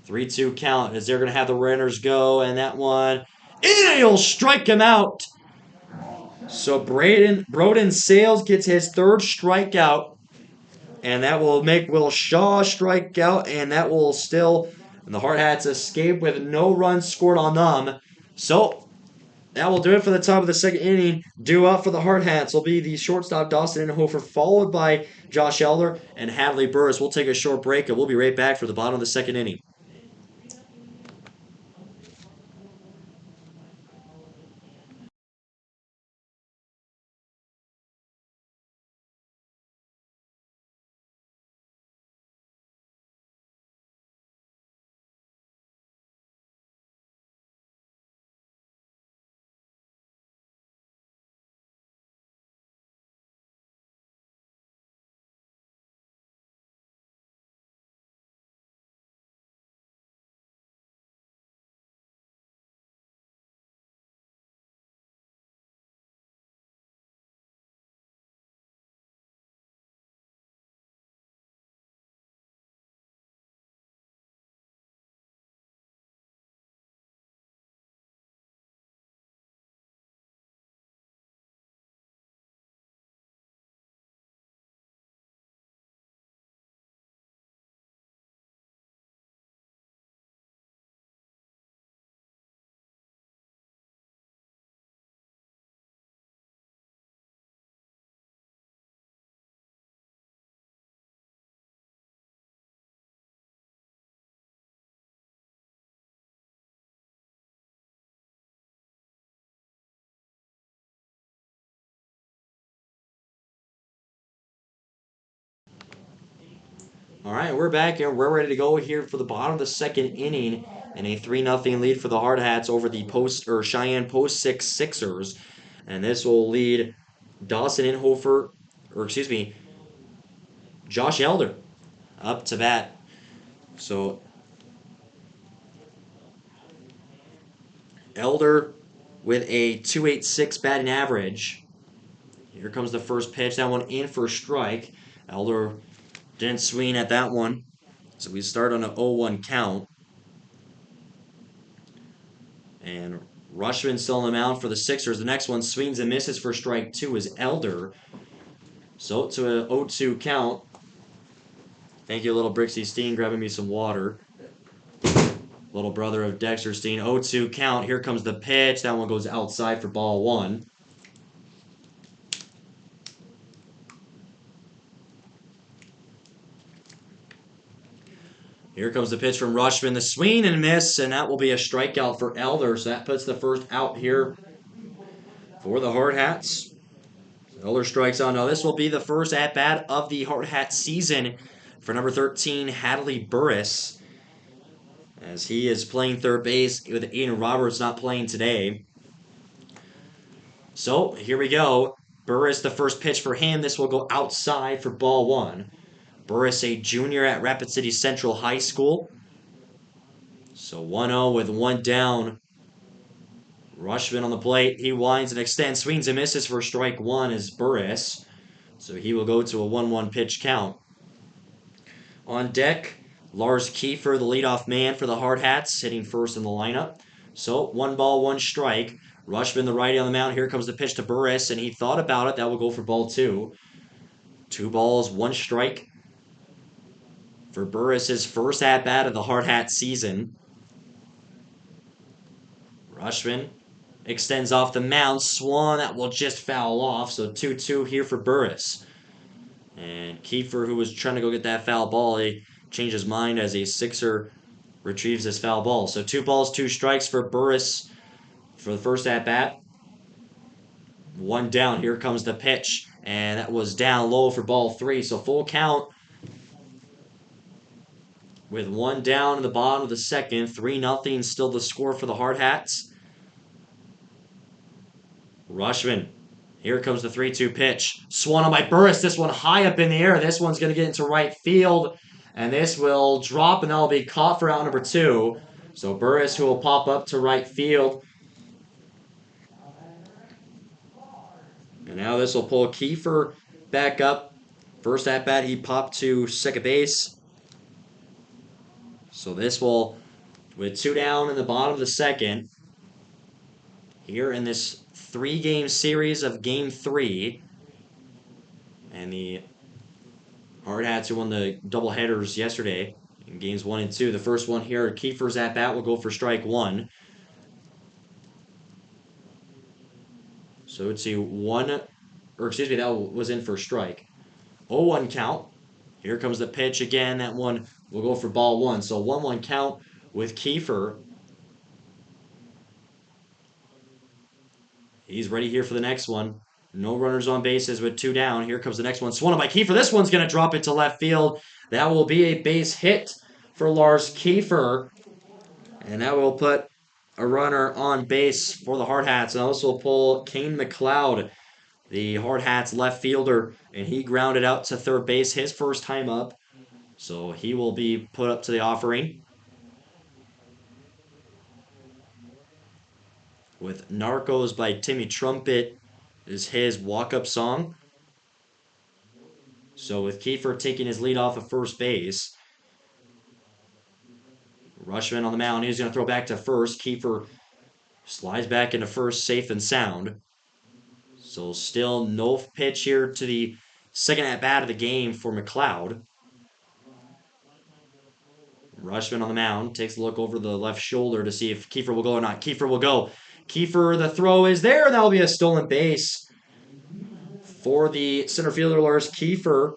3-2 count as they're going to have the runners go. And that one, he'll strike him out. So Broden Sales gets his third strikeout. And that will make Will Shaw strike out. And that will still, and the Hardhats escape with no runs scored on them. So that will do it for the top of the second inning. Due up for the Hardhats will be the shortstop Dawson Inhofer, followed by Josh Elder and Hadley Burris. We'll take a short break, and we'll be right back for the bottom of the second inning. All right, we're back and we're ready to go here for the bottom of the second inning and a 3-0 lead for the Hardhats over the Cheyenne Post 6 Sixers. And this will lead Dawson Inhofer, or excuse me, Josh Elder up to bat. So Elder with a 2.86 batting average. Here comes the first pitch. That one in for a strike. Elder didn't swing at that one. So we start on an 0-1 count. And Rushman still on the mound for the Sixers. The next one swings and misses for strike 2 is Elder. So to a 0-2 count. Thank you, little Brixie Steen, grabbing me some water. Little brother of Dexter Steen. 0-2 count. Here comes the pitch. That one goes outside for ball 1. Here comes the pitch from Rushman. The swing and miss, and that will be a strikeout for Elder. So that puts the first out here for the Hardhats. Elder strikes out. Now this will be the first at-bat of the Hardhat season for number 13, Hadley Burris, as he is playing third base with Aiden Roberts not playing today. So here we go. Burris, the first pitch for him. This will go outside for ball 1. Burris, a junior at Rapid City Central High School. So 1-0 with one down. Rushman on the plate. He winds and extends, swings and misses for strike 1 is Burris. So he will go to a 1-1 pitch count. On deck, Lars Kiefer, the leadoff man for the Hardhats, hitting first in the lineup. So 1-1 strike. Rushman, the righty on the mound. Here comes the pitch to Burris, and he thought about it. That will go for ball 2. 2-1 strike for Burris' first at-bat of the Hardhat season. Rushman extends off the mound. Swan, that will just foul off. So 2-2 here for Burris. And Kiefer, who was trying to go get that foul ball, he changed his mind as a Sixer retrieves this foul ball. So 2 strikes for Burris for the first at-bat. One down. Here comes the pitch. And that was down low for ball 3. So full count with one down in the bottom of the second. 3-0 still the score for the Hardhats. Rushman. Here comes the 3-2 pitch. Swung on by Burris. This one high up in the air. This one's going to get into right field. And this will drop, and that will be caught for out number 2. So Burris, who will pop up to right field. And now this will pull Kiefer back up. First at bat, he popped to second base. So this will, with 2 down in the bottom of the second, here in this 3-game series of Game 3, and the Hardhats who won the doubleheaders yesterday in Games 1 and 2. The first one here, Kiefer's at bat will go for strike 1. So it's a that was in for strike. 0-1 count. Here comes the pitch again. That one will go for ball 1. So 1-1 count with Kiefer. He's ready here for the next one. No runners on bases with 2 down. Here comes the next one. Swung by Kiefer. This one's going to drop it to left field. That will be a base hit for Lars Kiefer. And that will put a runner on base for the Hardhats. And also pull Kane McLeod, the Hardhats left fielder. And he grounded out to third base his first time up. So he will be put up to the offering. With Narcos by Timmy Trumpet is his walk-up song. So with Kiefer taking his lead off of first base, Rushman on the mound. He's going to throw back to first. Kiefer slides back into first, safe and sound. So still no pitch here to the second at-bat of the game for McLeod. Rushman on the mound. Takes a look over the left shoulder to see if Kiefer will go or not. Kiefer will go. Kiefer, the throw is there, and that will be a stolen base for the center fielder, Lars Kiefer.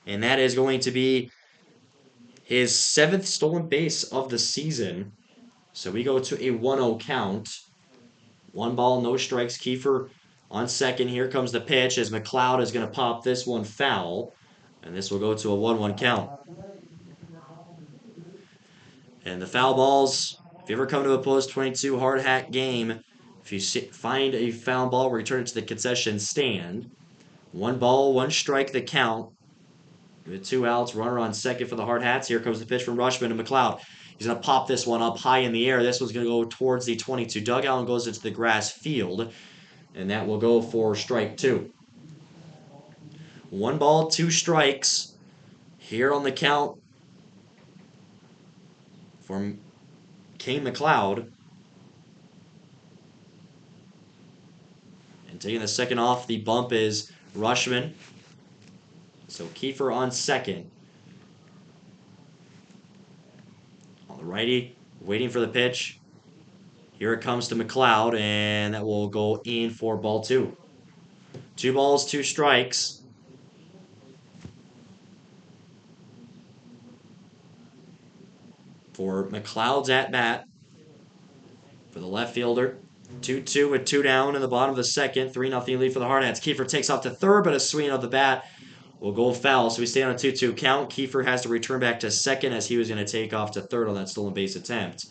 And that is going to be his 7th stolen base of the season. So we go to a 1-0 count. 1 ball, no strikes. Kiefer on second. Here comes the pitch as McLeod is going to pop this one foul. And this will go to a 1-1 count. And the foul balls, if you ever come to a Post 22 Hardhat game, if you find a foul ball, return it to the concession stand. 1 ball, 1 strike, the count. With 2 outs, runner on second for the Hardhats. Here comes the pitch from Rushman to McLeod. He's going to pop this one up high in the air. This one's going to go towards the 22 dugout and goes into the grass field. And that will go for strike 2. 1 ball, 2 strikes. Here on the count from Kane McLeod. And taking the second off the bump is Rushman. So Kiefer on second. On the righty, waiting for the pitch. Here it comes to McLeod, and that will go in for ball two. 2 balls, 2 strikes. For McLeod's at bat. For the left fielder. 2-2 with 2 down in the bottom of the second. 3-0 lead for the Hardhats. Kiefer takes off to third, but a swing of the bat will go foul. So we stay on a 2-2 count. Kiefer has to return back to second as he was going to take off to third on that stolen base attempt.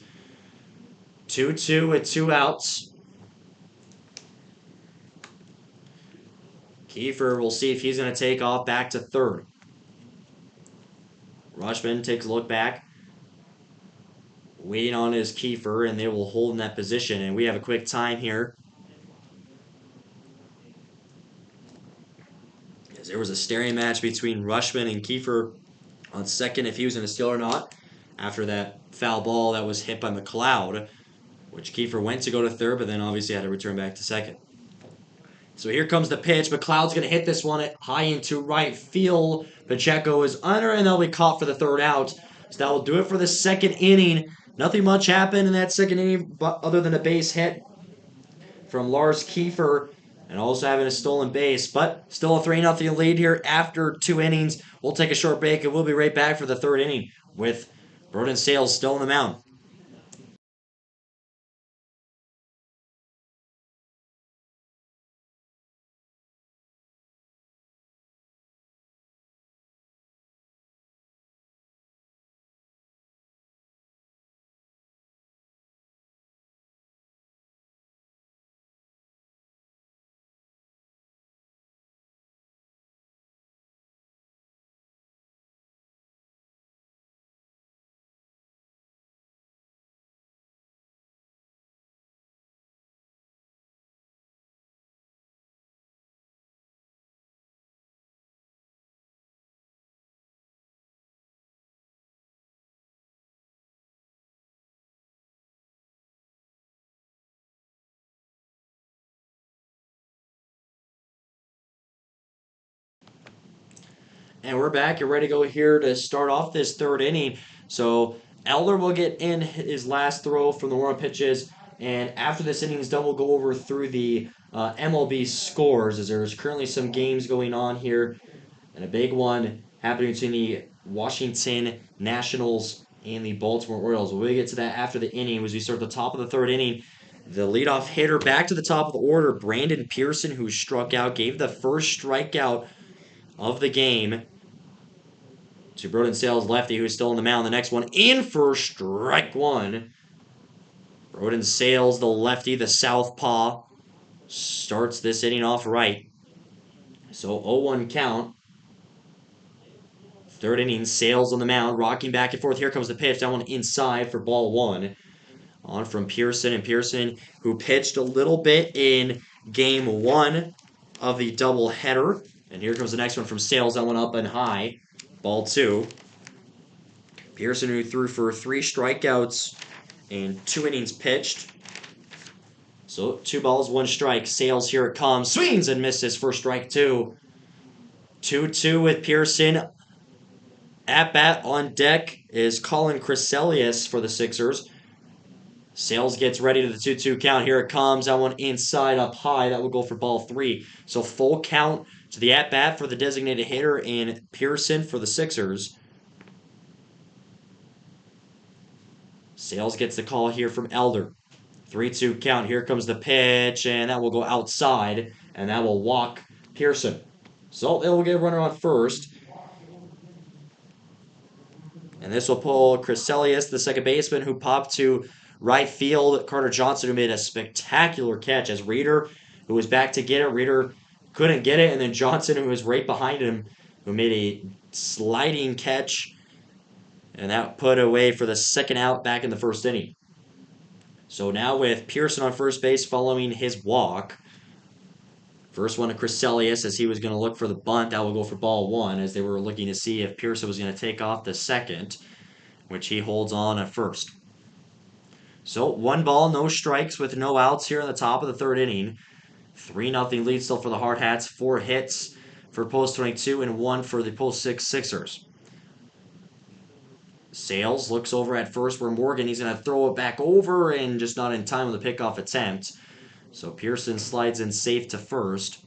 2-2 with 2 outs. Kiefer will see if he's going to take off back to third. Rushman takes a look back. Waiting on his Kiefer, and they will hold in that position. And we have a quick time here. As there was a staring match between Rushman and Kiefer on second if he was going to steal or not. After that foul ball that was hit by McLeod, which Kiefer went to go to third, but then obviously had to return back to second. So here comes the pitch. McLeod's going to hit this one high into right field. Pacheco is under, and they'll be caught for the third out. So that will do it for the second inning. Nothing much happened in that second inning other than a base hit from Lars Kiefer and also having a stolen base. But still a 3-0 lead here after 2 innings. We'll take a short break, and we'll be right back for the third inning with Broden Sales still on the mound. And we're back and ready to go here to start off this third inning. So Elder will get in his last throw from the warm pitches. And after this inning is done, we'll go over through the MLB scores as there's currently some games going on here. And a big one happening between the Washington Nationals and the Baltimore Orioles. We'll get to that after the inning as we start the top of the third inning. The leadoff hitter back to the top of the order, Brandon Pearson, who struck out, gave the first strikeout of the game to Broden Sales, lefty, who's still on the mound. The next one in for strike one. Broden Sales, the lefty, the southpaw, starts this inning off right. So 0-1 count. Third inning, Sales on the mound, rocking back and forth. Here comes the pitch. That one inside for ball one. On from Pearson, and Pearson, who pitched a little bit in game one of the doubleheader. And here comes the next one from Sales. That one up and high. Ball two. Pearson, who threw for 3 strikeouts and 2 innings pitched. So 2 balls, 1 strike. Sales, here it comes. Swings and misses for strike 2. 2-2 with Pearson. At bat on deck is Colin Criselius for the Sixers. Sales gets ready to the 2-2 count. Here it comes. That one inside up high. That will go for ball 3. So full count to the at bat for the designated hitter and Pearson for the Sixers. Sales gets the call here from Elder. 3-2 count. Here comes the pitch, and that will go outside, and that will walk Pearson. So it will get a runner on first. And this will pull Criselius, the second baseman, who popped to right field. Carter Johnson, who made a spectacular catch as Reeder, who was back to get it. Reeder couldn't get it, and then Johnson, who was right behind him, who made a sliding catch. And that put away for the second out back in the first inning. So now with Pearson on first base following his walk. First one to Criselius as he was going to look for the bunt. That will go for ball 1 as they were looking to see if Pearson was going to take off the second, which he holds on at first. So 1 ball, no strikes with no outs here in the top of the third inning. 3-0 lead still for the Hardhats. 4 hits for Post 22 and 1 for the Post 6 Sixers. Sales looks over at first where Morgan, he's going to throw it back over and just not in time with the pickoff attempt. So Pearson slides in safe to first.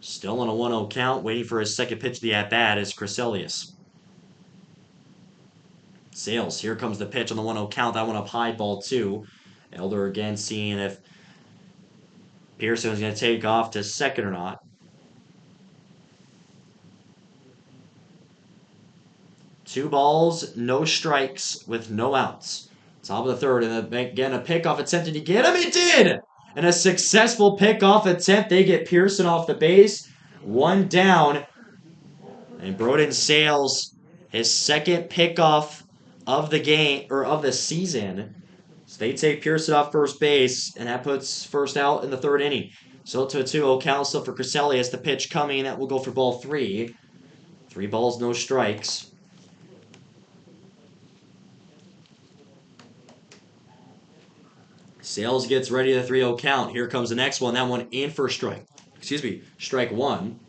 Still on a 1-0 count, waiting for his second pitch of the at-bat is Crescelius. Sales, here comes the pitch on the 1-0 count. That one up high, ball 2. Elder again seeing if Pearson is going to take off to second or not. 2 balls, no strikes with no outs. Top of the third, and again a pickoff attempt. Did he get him? He did! And a successful pickoff attempt. They get Pearson off the base. 1 down. And Broden Sales, his second pickoff of the game, or of the season. So they take Pearson off first base, and that puts first out in the third inning. So to a 2-0 count still for Crescelius. The pitch coming, that will go for ball 3. 3 balls, no strikes. Sales gets ready to 3-0 count. Here comes the next one. That one in for strike. Strike 1.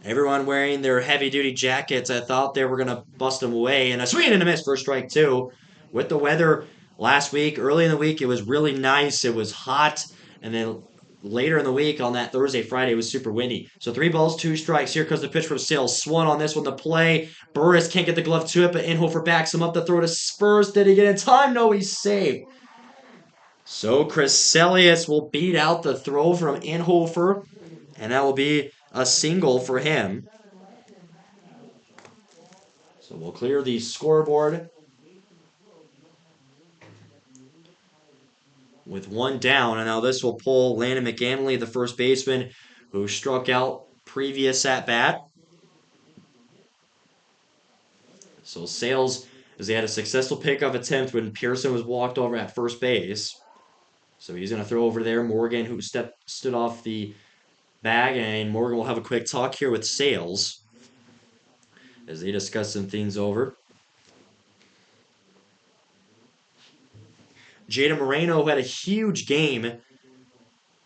Everyone wearing their heavy-duty jackets. I thought they were going to bust them away. And a swing and a miss for strike 2. With the weather last week, early in the week, it was really nice. It was hot. And then later in the week, on that Thursday, Friday, it was super windy. So 3 balls, 2 strikes. Here comes the pitch from Sales. Swung on this one to play. Burris can't get the glove to it, but Inhofer backs him up to throw to Spurs. Did he get in time? No, he's safe. So Crescelius will beat out the throw from Inhofer, and that will be a single for him. So we'll clear the scoreboard with 1 down. And now this will pull Landon McAnley, the first baseman, who struck out previous at-bat. So Sales, as he had a successful pickoff attempt when Pearson was walked over at first base. So he's going to throw over there. Morgan, who stood off the bag, and Morgan will have a quick talk here with Sales as they discuss some things over. Jada Moreno had a huge game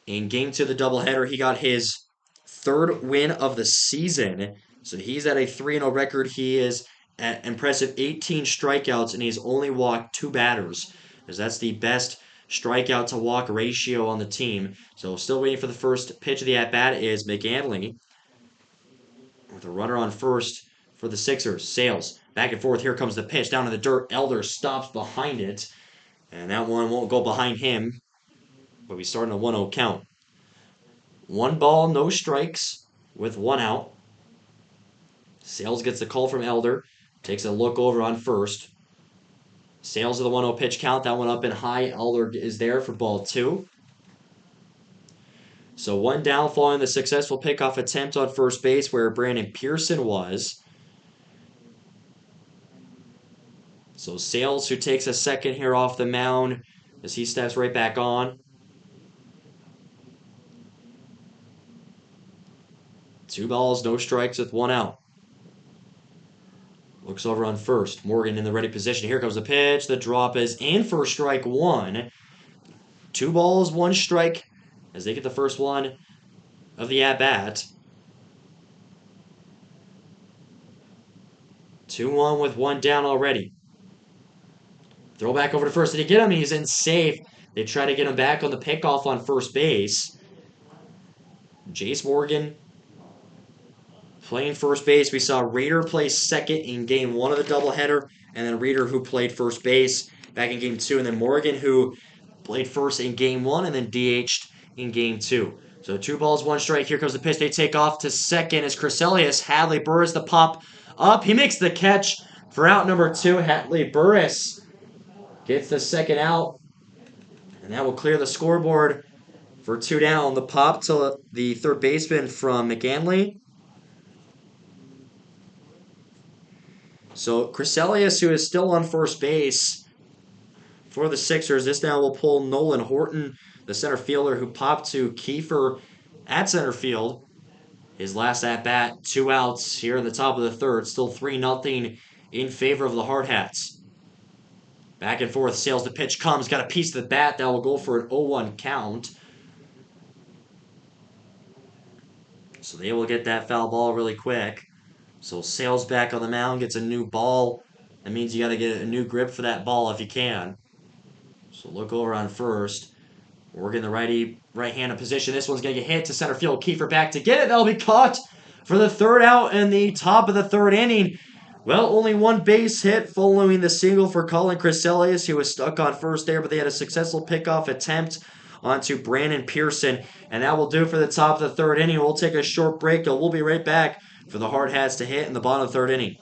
in Game 2 of the doubleheader. He got his 3rd win of the season. So he's at a 3-0 record. He is at impressive 18 strikeouts, and he's only walked 2 batters, as that's the best strikeout to walk ratio on the team. So still waiting for the first pitch of the at-bat is McAnley with a runner on first for the Sixers. Sales back and forth. Here comes the pitch down to the dirt. Elder stops behind it, and that one won't go behind him, but we start in a 1-0 count. 1 ball, no strikes with 1 out. Sales gets the call from Elder. Takes a look over on first. Sales of the 1-0 pitch count. That one up and high. Elder is there for ball 2. So 1 down following the successful pickoff attempt on first base where Brandon Pearson was. So Sales, who takes a second here off the mound as he steps right back on. 2 balls, no strikes with 1 out. Looks over on first. Morgan in the ready position. Here comes the pitch. The drop is in for strike 1. 2 balls, 1 strike as they get the first one of the at-bat. 2-1 with 1 down already. Throw back over to first. Did he get him? He's in safe. They try to get him back on the pickoff on first base. Jace Morgan playing first base. We saw Reeder play second in Game 1 of the doubleheader, and then Reeder, who played first base back in Game 2, and then Morgan, who played first in Game 1 and then DH'd in Game 2. So 2 balls, 1 strike. Here comes the pitch. They take off to second as Crescelius. Hadley Burris the pop up. He makes the catch for out number 2. Hadley Burris gets the second out, and that will clear the scoreboard for 2 down. The pop to the third baseman from McAnley. So Crescelius, who is still on first base for the Sixers, this now will pull Nolan Horton, the center fielder, who popped to Kiefer at center field. His last at-bat, 2 outs here in the top of the third. Still 3-0 in favor of the Hardhats. Back and forth, Sales, the pitch comes, got a piece of the bat that will go for an 0-1 count. So they will get that foul ball really quick. So Sales back on the mound, gets a new ball. That means you got to get a new grip for that ball if you can. So look over on first. Working the right-handed position. This one's going to get hit to center field. Kiefer back to get it. That'll be caught for the third out in the top of the third inning. Well, only one base hit following the single for Colin Criselius, who was stuck on first there, but they had a successful pickoff attempt onto Brandon Pearson. And that will do it for the top of the third inning. We'll take a short break, and we'll be right back for the Hardhats to hit in the bottom of the third inning.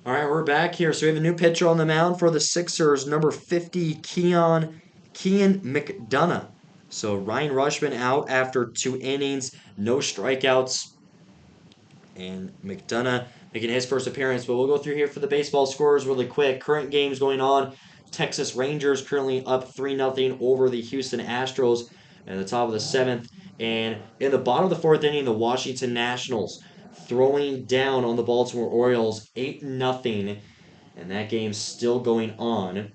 All right, we're back here. So we have a new pitcher on the mound for the Sixers, number 50, Kian McDonough. So Ryan Rushman out after 2 innings, no strikeouts, and McDonough making his first appearance. But we'll go through here for the baseball scores really quick. Current games going on. Texas Rangers currently up 3-0 over the Houston Astros at the top of the seventh. And in the bottom of the fourth inning, the Washington Nationals throwing down on the Baltimore Orioles 8-0. And that game's still going on.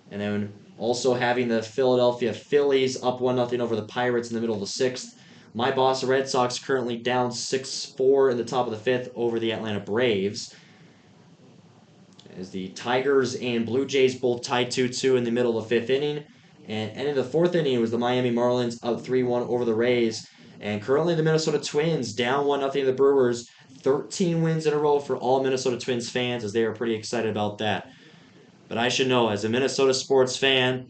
And then also having the Philadelphia Phillies up 1-0 over the Pirates in the middle of the sixth. My Boston Red Sox currently down 6-4 in the top of the fifth over the Atlanta Braves. As the Tigers and Blue Jays both tied 2-2 in the middle of the fifth inning. And in the fourth inning was the Miami Marlins up 3-1 over the Rays. And currently the Minnesota Twins down 1-0 to the Brewers. 13 wins in a row for all Minnesota Twins fans, as they are pretty excited about that. But I should know, as a Minnesota sports fan,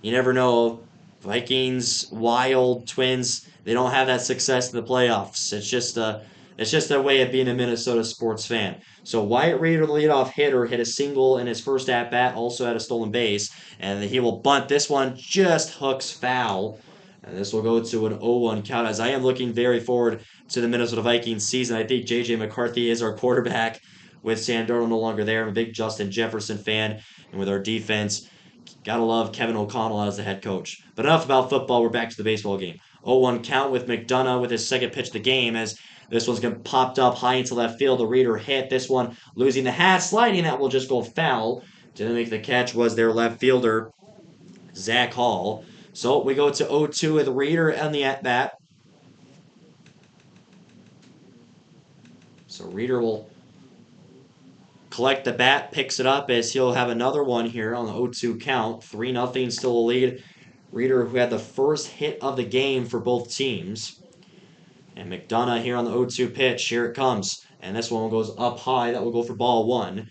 you never know. Vikings, Wild, Twins, they don't have that success in the playoffs. It's just a way of being a Minnesota sports fan. So Wyatt Reed, the leadoff hitter, hit a single in his first at bat, also had a stolen base, and he will bunt. This one just hooks foul. And this will go to an 0-1 count, as I am looking very forward to the Minnesota Vikings season. I think J.J. McCarthy is our quarterback with Sam Darnold no longer there. I'm a big Justin Jefferson fan, and with our defense, gotta love Kevin O'Connell as the head coach. But enough about football. We're back to the baseball game. 0-1 count with McDonough with his second pitch of the game, as this one's going popped up high into left field. The reader hit this one, losing the hat, sliding. That will just go foul. Didn't make the catch was their left fielder, Zach Hall. So we go to 0-2 with Reader on the at bat. So Reader will collect the bat, picks it up, as he'll have another one here on the 0-2 count. 3-0 still a lead. Reader, who had the first hit of the game for both teams. And McDonough here on the 0-2 pitch. Here it comes. And this one goes up high. That will go for ball one.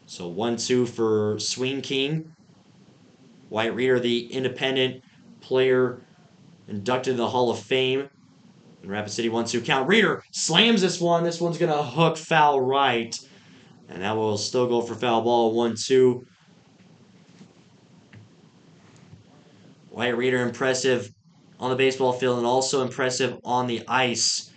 So 1-2 for Swing King. Wyatt Reader, the independent player inducted to the Hall of Fame. In Rapid City, 1-2 count. Reader slams this one. This one's going to hook foul right. And that will still go for foul ball, 1-2. Wyatt Reader impressive on the baseball field and also impressive on the ice,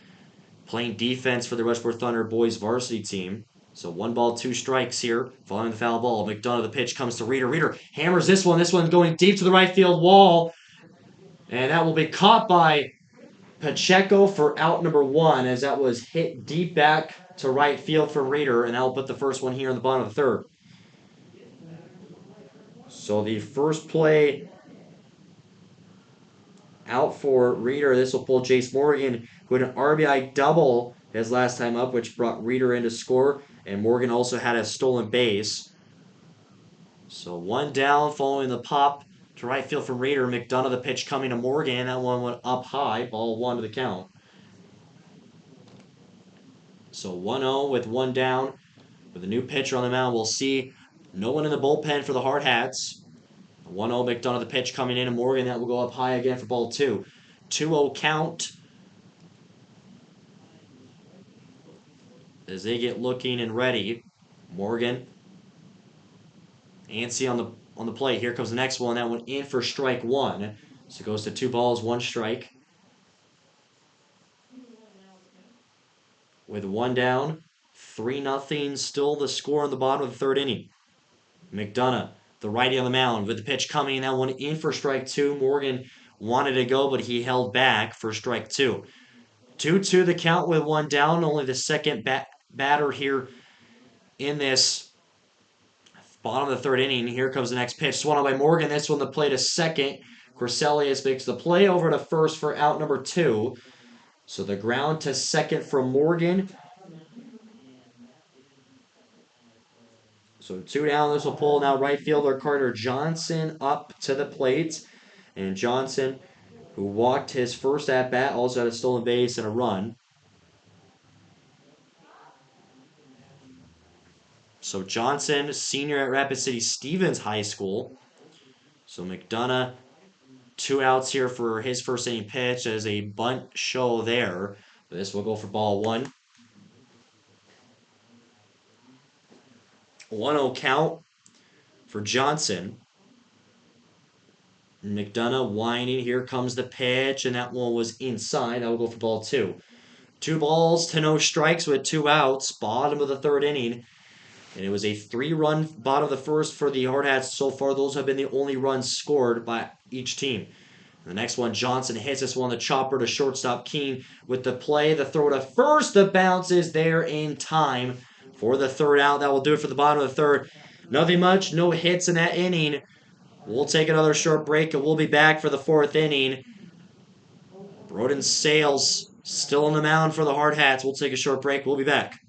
playing defense for the Rushmore Thunder boys varsity team. So 1-2 strikes here, following the foul ball. McDonough, the pitch comes to Reader. Reader hammers this one. This one going deep to the right field wall. And that will be caught by Pacheco for out number one, as that was hit deep back to right field from Reader. And that will put the first one here in the bottom of the third. So the first play out for Reader. This will pull Jace Morgan, who had an RBI double his last time up, which brought Reeder in to score, and Morgan also had a stolen base. So one down following the pop to right field from Reeder. McDonough the pitch coming to Morgan. That one went up high. Ball one to the count. So 1-0 with one down. With a new pitcher on the mound, we'll see no one in the bullpen for the Hardhats. 1-0 McDonough the pitch coming in to Morgan. That will go up high again for ball two. 2-0 count as they get looking and ready. Morgan, Antsy on the plate. Here comes the next one. That one in for strike one. So it goes to 2 balls, 1 strike. With one down, 3-0. Still the score in the bottom of the third inning. McDonough, the righty on the mound, with the pitch coming. That one in for strike two. Morgan wanted to go, but he held back for strike two. 2-2 the count with one down. Only the second batter here in this bottom of the third inning. Here comes the next pitch. Swung on by Morgan. This one the play to second. Corselius makes the play over to first for out number two. So the ground to second from Morgan. So two down. This will pull now right fielder Carter Johnson up to the plate. And Johnson, who walked his first at bat, also had a stolen base and a run. So Johnson, senior at Rapid City Stevens High School. So McDonough, 2 outs here for his first inning pitch as a bunt show there. This will go for ball one. 1-0 count for Johnson. McDonough whining. Here comes the pitch, and that one was inside. That will go for ball two. 2 balls to no strikes with 2 outs. Bottom of the third inning. And it was a 3-run bottom of the first for the Hardhats. So far, those have been the only runs scored by each team. The next one, Johnson hits this one, the chopper to shortstop Keene with the play. The throw to first, the bounce is there in time for the third out. That will do it for the bottom of the third. Nothing much, no hits in that inning. We'll take another short break and we'll be back for the fourth inning. Broden Sales still on the mound for the Hardhats. We'll take a short break. We'll be back.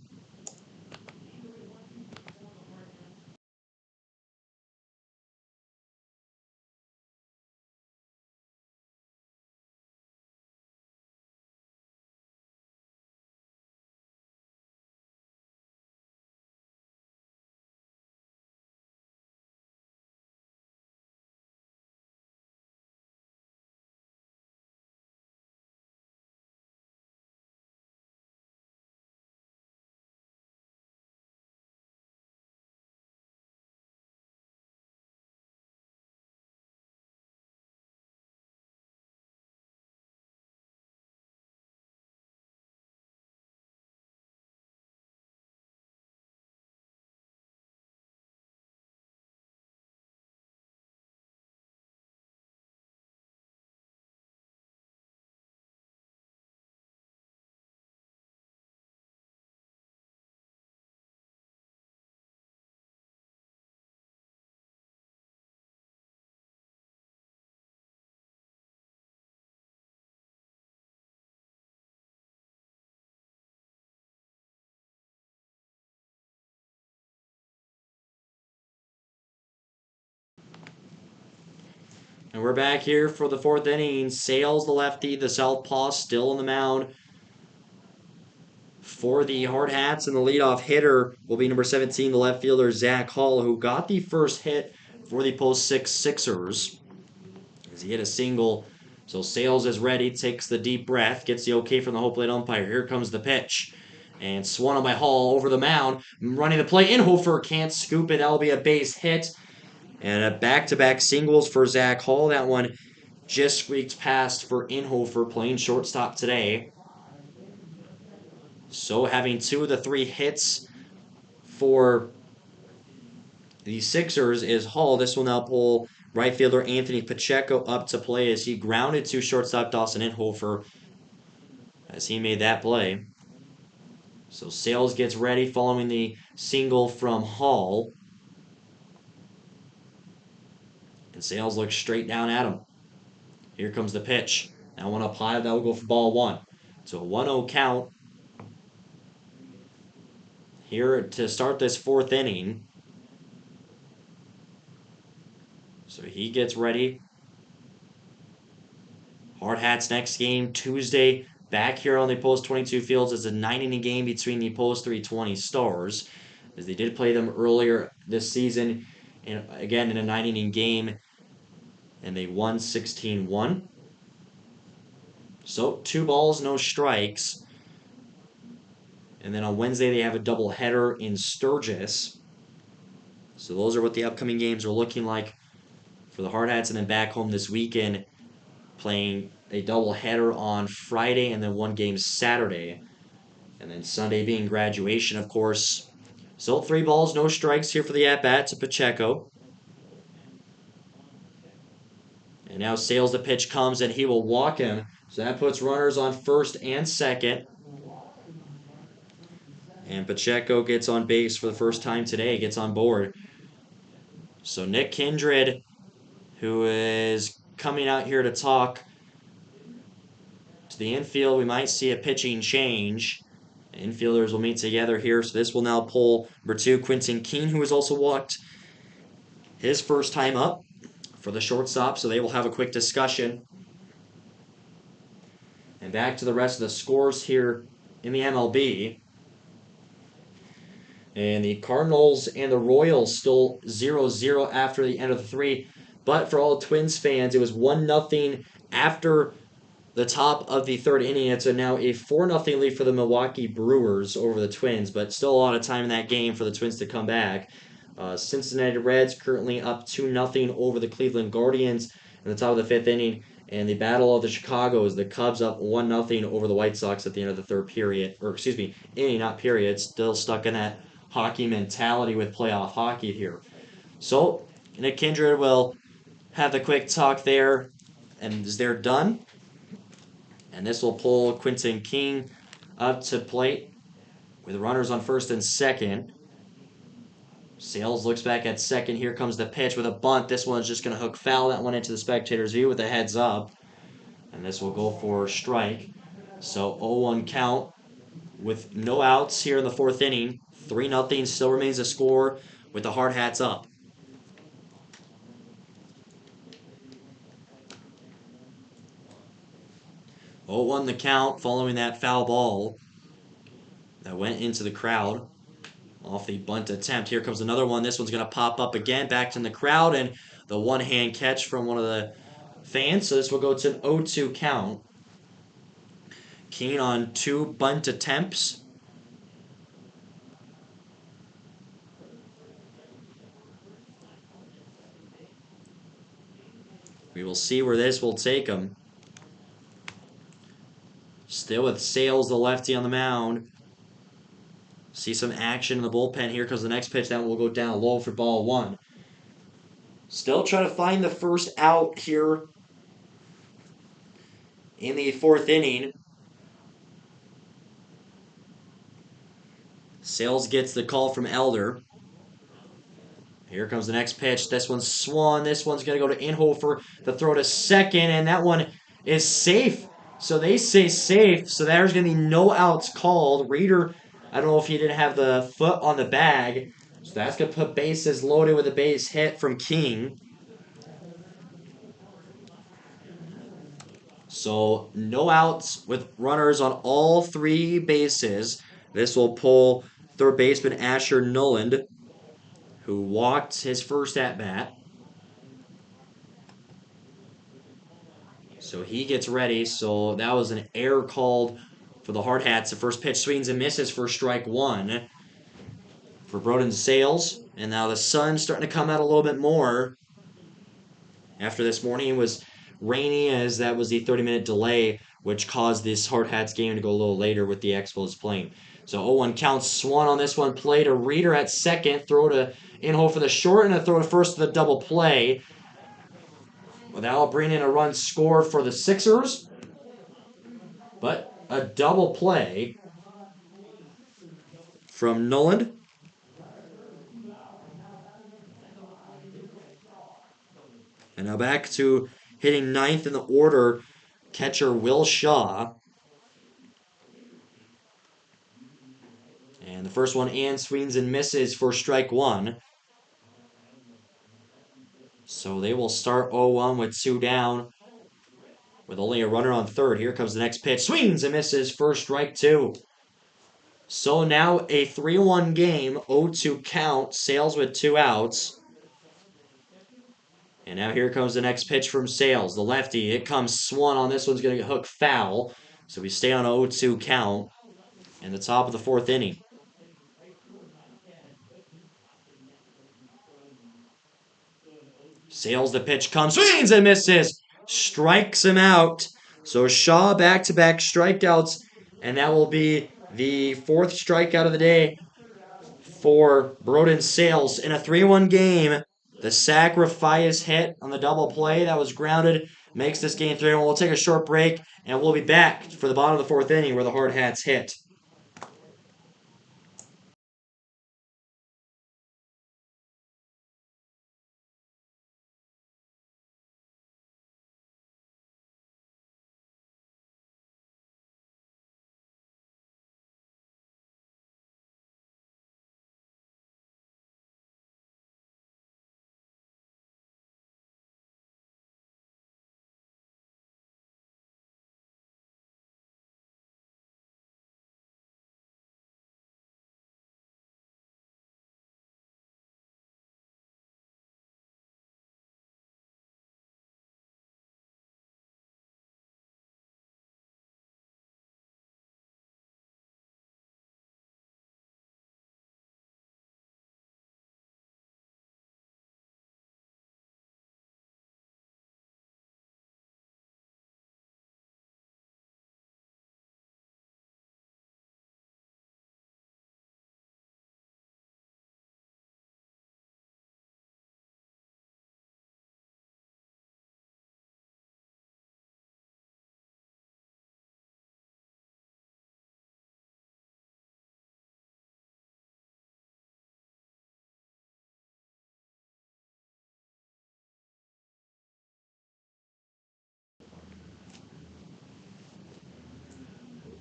And we're back here for the fourth inning. Sales, the lefty, the southpaw, still on the mound for the Hardhats. And the leadoff hitter will be number 17, the left fielder, Zach Hall, who got the first hit for the post-6 Sixers. As he hit a single. So Sales is ready, takes the deep breath, gets the okay from the home plate umpire. Here comes the pitch. And swung on by Hall over the mound. Running the play. Inhofer can't scoop it. That will be a base hit. And a back-to-back singles for Zach Hall. That one just squeaked past for Inhofer playing shortstop today. So having 2 of the 3 hits for the Sixers is Hall. This will now pull right fielder Anthony Pacheco up to play as he grounded to shortstop Dawson Inhofer as he made that play. So Sales gets ready following the single from Hall. And Sales looks straight down at him. Here comes the pitch. That one up high. That will go for ball one. So a 1-0 count here to start this fourth inning. So he gets ready. Hardhats next game Tuesday back here on the Post 22 fields. It's a 9-inning game between the Post 320 Stars, as they did play them earlier this season, and again in a 9-inning game, and they won 16-1. So 2 balls, no strikes. And then on Wednesday they have a doubleheader in Sturgis. So those are what the upcoming games are looking like for the Hardhats, and then back home this weekend playing a doubleheader on Friday and then one game Saturday. And then Sunday being graduation, of course. So 3 balls, no strikes here for the at-bat to Pacheco. And now Sales, the pitch comes, and he will walk him. So that puts runners on first and second. And Pacheco gets on base for the first time today, gets on board. So Nick Kindred, who is coming out here to talk to the infield, we might see a pitching change. Infielders will meet together here. So this will now pull number 2, Quentin Keene, who has also walked his first time up for the shortstop. So they will have a quick discussion. And back to the rest of the scores here in the MLB. And the Cardinals and the Royals still 0-0 after the end of the 3. But for all Twins fans, it was 1-0 after the top of the 3rd inning. It's now a 4-0 lead for the Milwaukee Brewers over the Twins, but still a lot of time in that game for the Twins to come back. Cincinnati Reds currently up 2-0 over the Cleveland Guardians in the top of the 5th inning. And the Battle of the Chicago's, the Cubs up 1-0 over the White Sox at the end of the 3rd period. Or, excuse me, inning, not period. Still stuck in that hockey mentality with playoff hockey here. So, Nick Kindred will have the quick talk there, and is they're done. And this will pull Quentin King up to plate with runners on first and second. Sales looks back at second. Here comes the pitch with a bunt. This one's just going to hook foul. That one into the spectator's view with a heads up. And this will go for a strike. So 0-1 count with no outs here in the 4th inning. 3-0 still remains the score with the Hardhats up. 0-1 the count following that foul ball that went into the crowd off the bunt attempt. Here comes another one. This one's going to pop up again, back in the crowd, and the one-hand catch from one of the fans. So this will go to an 0-2 count. Keene on 2 bunt attempts. We will see where this will take him. Still with Sales, the lefty, on the mound. See some action in the bullpen. Here comes the next pitch. That will go down low for ball 1. Still trying to find the first out here in the 4th inning. Sales gets the call from Elder. Here comes the next pitch. This one's swung. This one's going to go to Inhofer. The throw to second, and that one is safe. So they say safe. So there's going to be no outs called. Reader, I don't know if he didn't have the foot on the bag. So that's going to put bases loaded with a base hit from King. So no outs with runners on all 3 bases. This will pull 3rd baseman Asher Noland, who walked his first at-bat. So he gets ready. So that was an error called for the Hardhats. The first pitch swings and misses for strike 1 for Broden Sales. And now the sun's starting to come out a little bit more. After this morning, it was rainy, as that was the 30-minute delay, which caused this Hardhats game to go a little later with the Expos playing. So 0-1 count. Swan on this one. Play to Reader at second. Throw to Inhofe for the short, and a throw to first for the double play. Well, that'll bring in a run scored for the Sixers. But a double play from Noland. And now back to hitting 9th in the order, catcher Will Shaw. And And the first one and swings and misses for strike one. So they will start 0-1 with 2 down. With only a runner on third, here comes the next pitch. Swings and misses for strike two. So now a 3-1 game, 0-2 count, Sales with 2 outs. And now here comes the next pitch from Sales, the lefty. It comes swung on. This one's going to get hooked foul. So we stay on 0-2 count in the top of the 4th inning. Sales, the pitch comes, swings and misses, strikes him out. So Shaw back-to-back strikeouts, and that will be the 4th strikeout of the day for Broden Sales in a 3-1 game. The sacrifice hit on the double play that was grounded makes this game 3-1. We'll take a short break, and we'll be back for the bottom of the 4th inning where the Hardhats hit.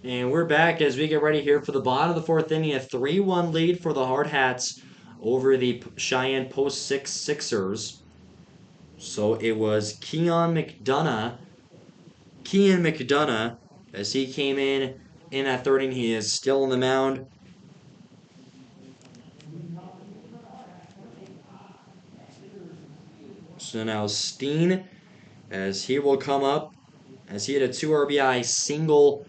And we're back as we get ready here for the bottom of the 4th inning. A 3-1 lead for the Hardhats over the Cheyenne Post 6 Sixers. So it was Kean McDonough, as he came in that 3rd inning. He is still on the mound. So now Steen, as he will come up, as he had a 2 RBI single,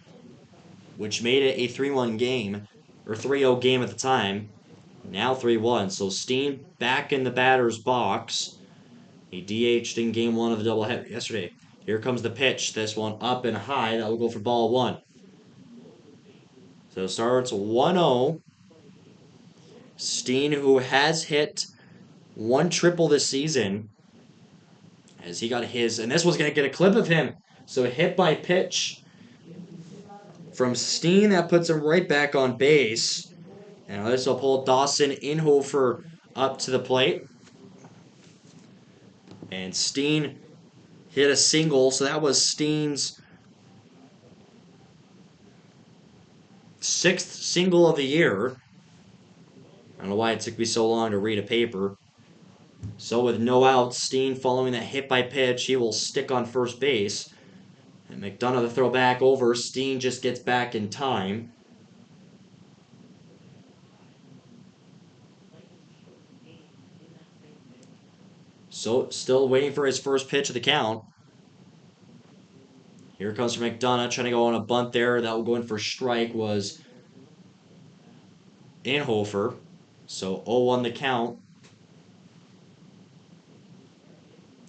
which made it a 3-1 game, or 3-0 game at the time. Now 3-1. So Steen back in the batter's box. He DH'd in game 1 of the doubleheader yesterday. Here comes the pitch. This one up and high. That will go for ball 1. So it starts 1-0. Steen, who has hit 1 triple this season, as he got his, and this was going to get a clip of him. So a hit by pitch from Steen that puts him right back on base. And this will pull Dawson Inhofer up to the plate. And Steen hit a single, so that was Steen's 6th single of the year. I don't know why it took me so long to read a paper. So with no outs, Steen following that hit by pitch, he will stick on first base. And McDonough the throw back over. Steen just gets back in time. So still waiting for his first pitch of the count. Here comes from McDonough trying to go on a bunt there. That will go in for strike was Inhofer. So 0-1 the count.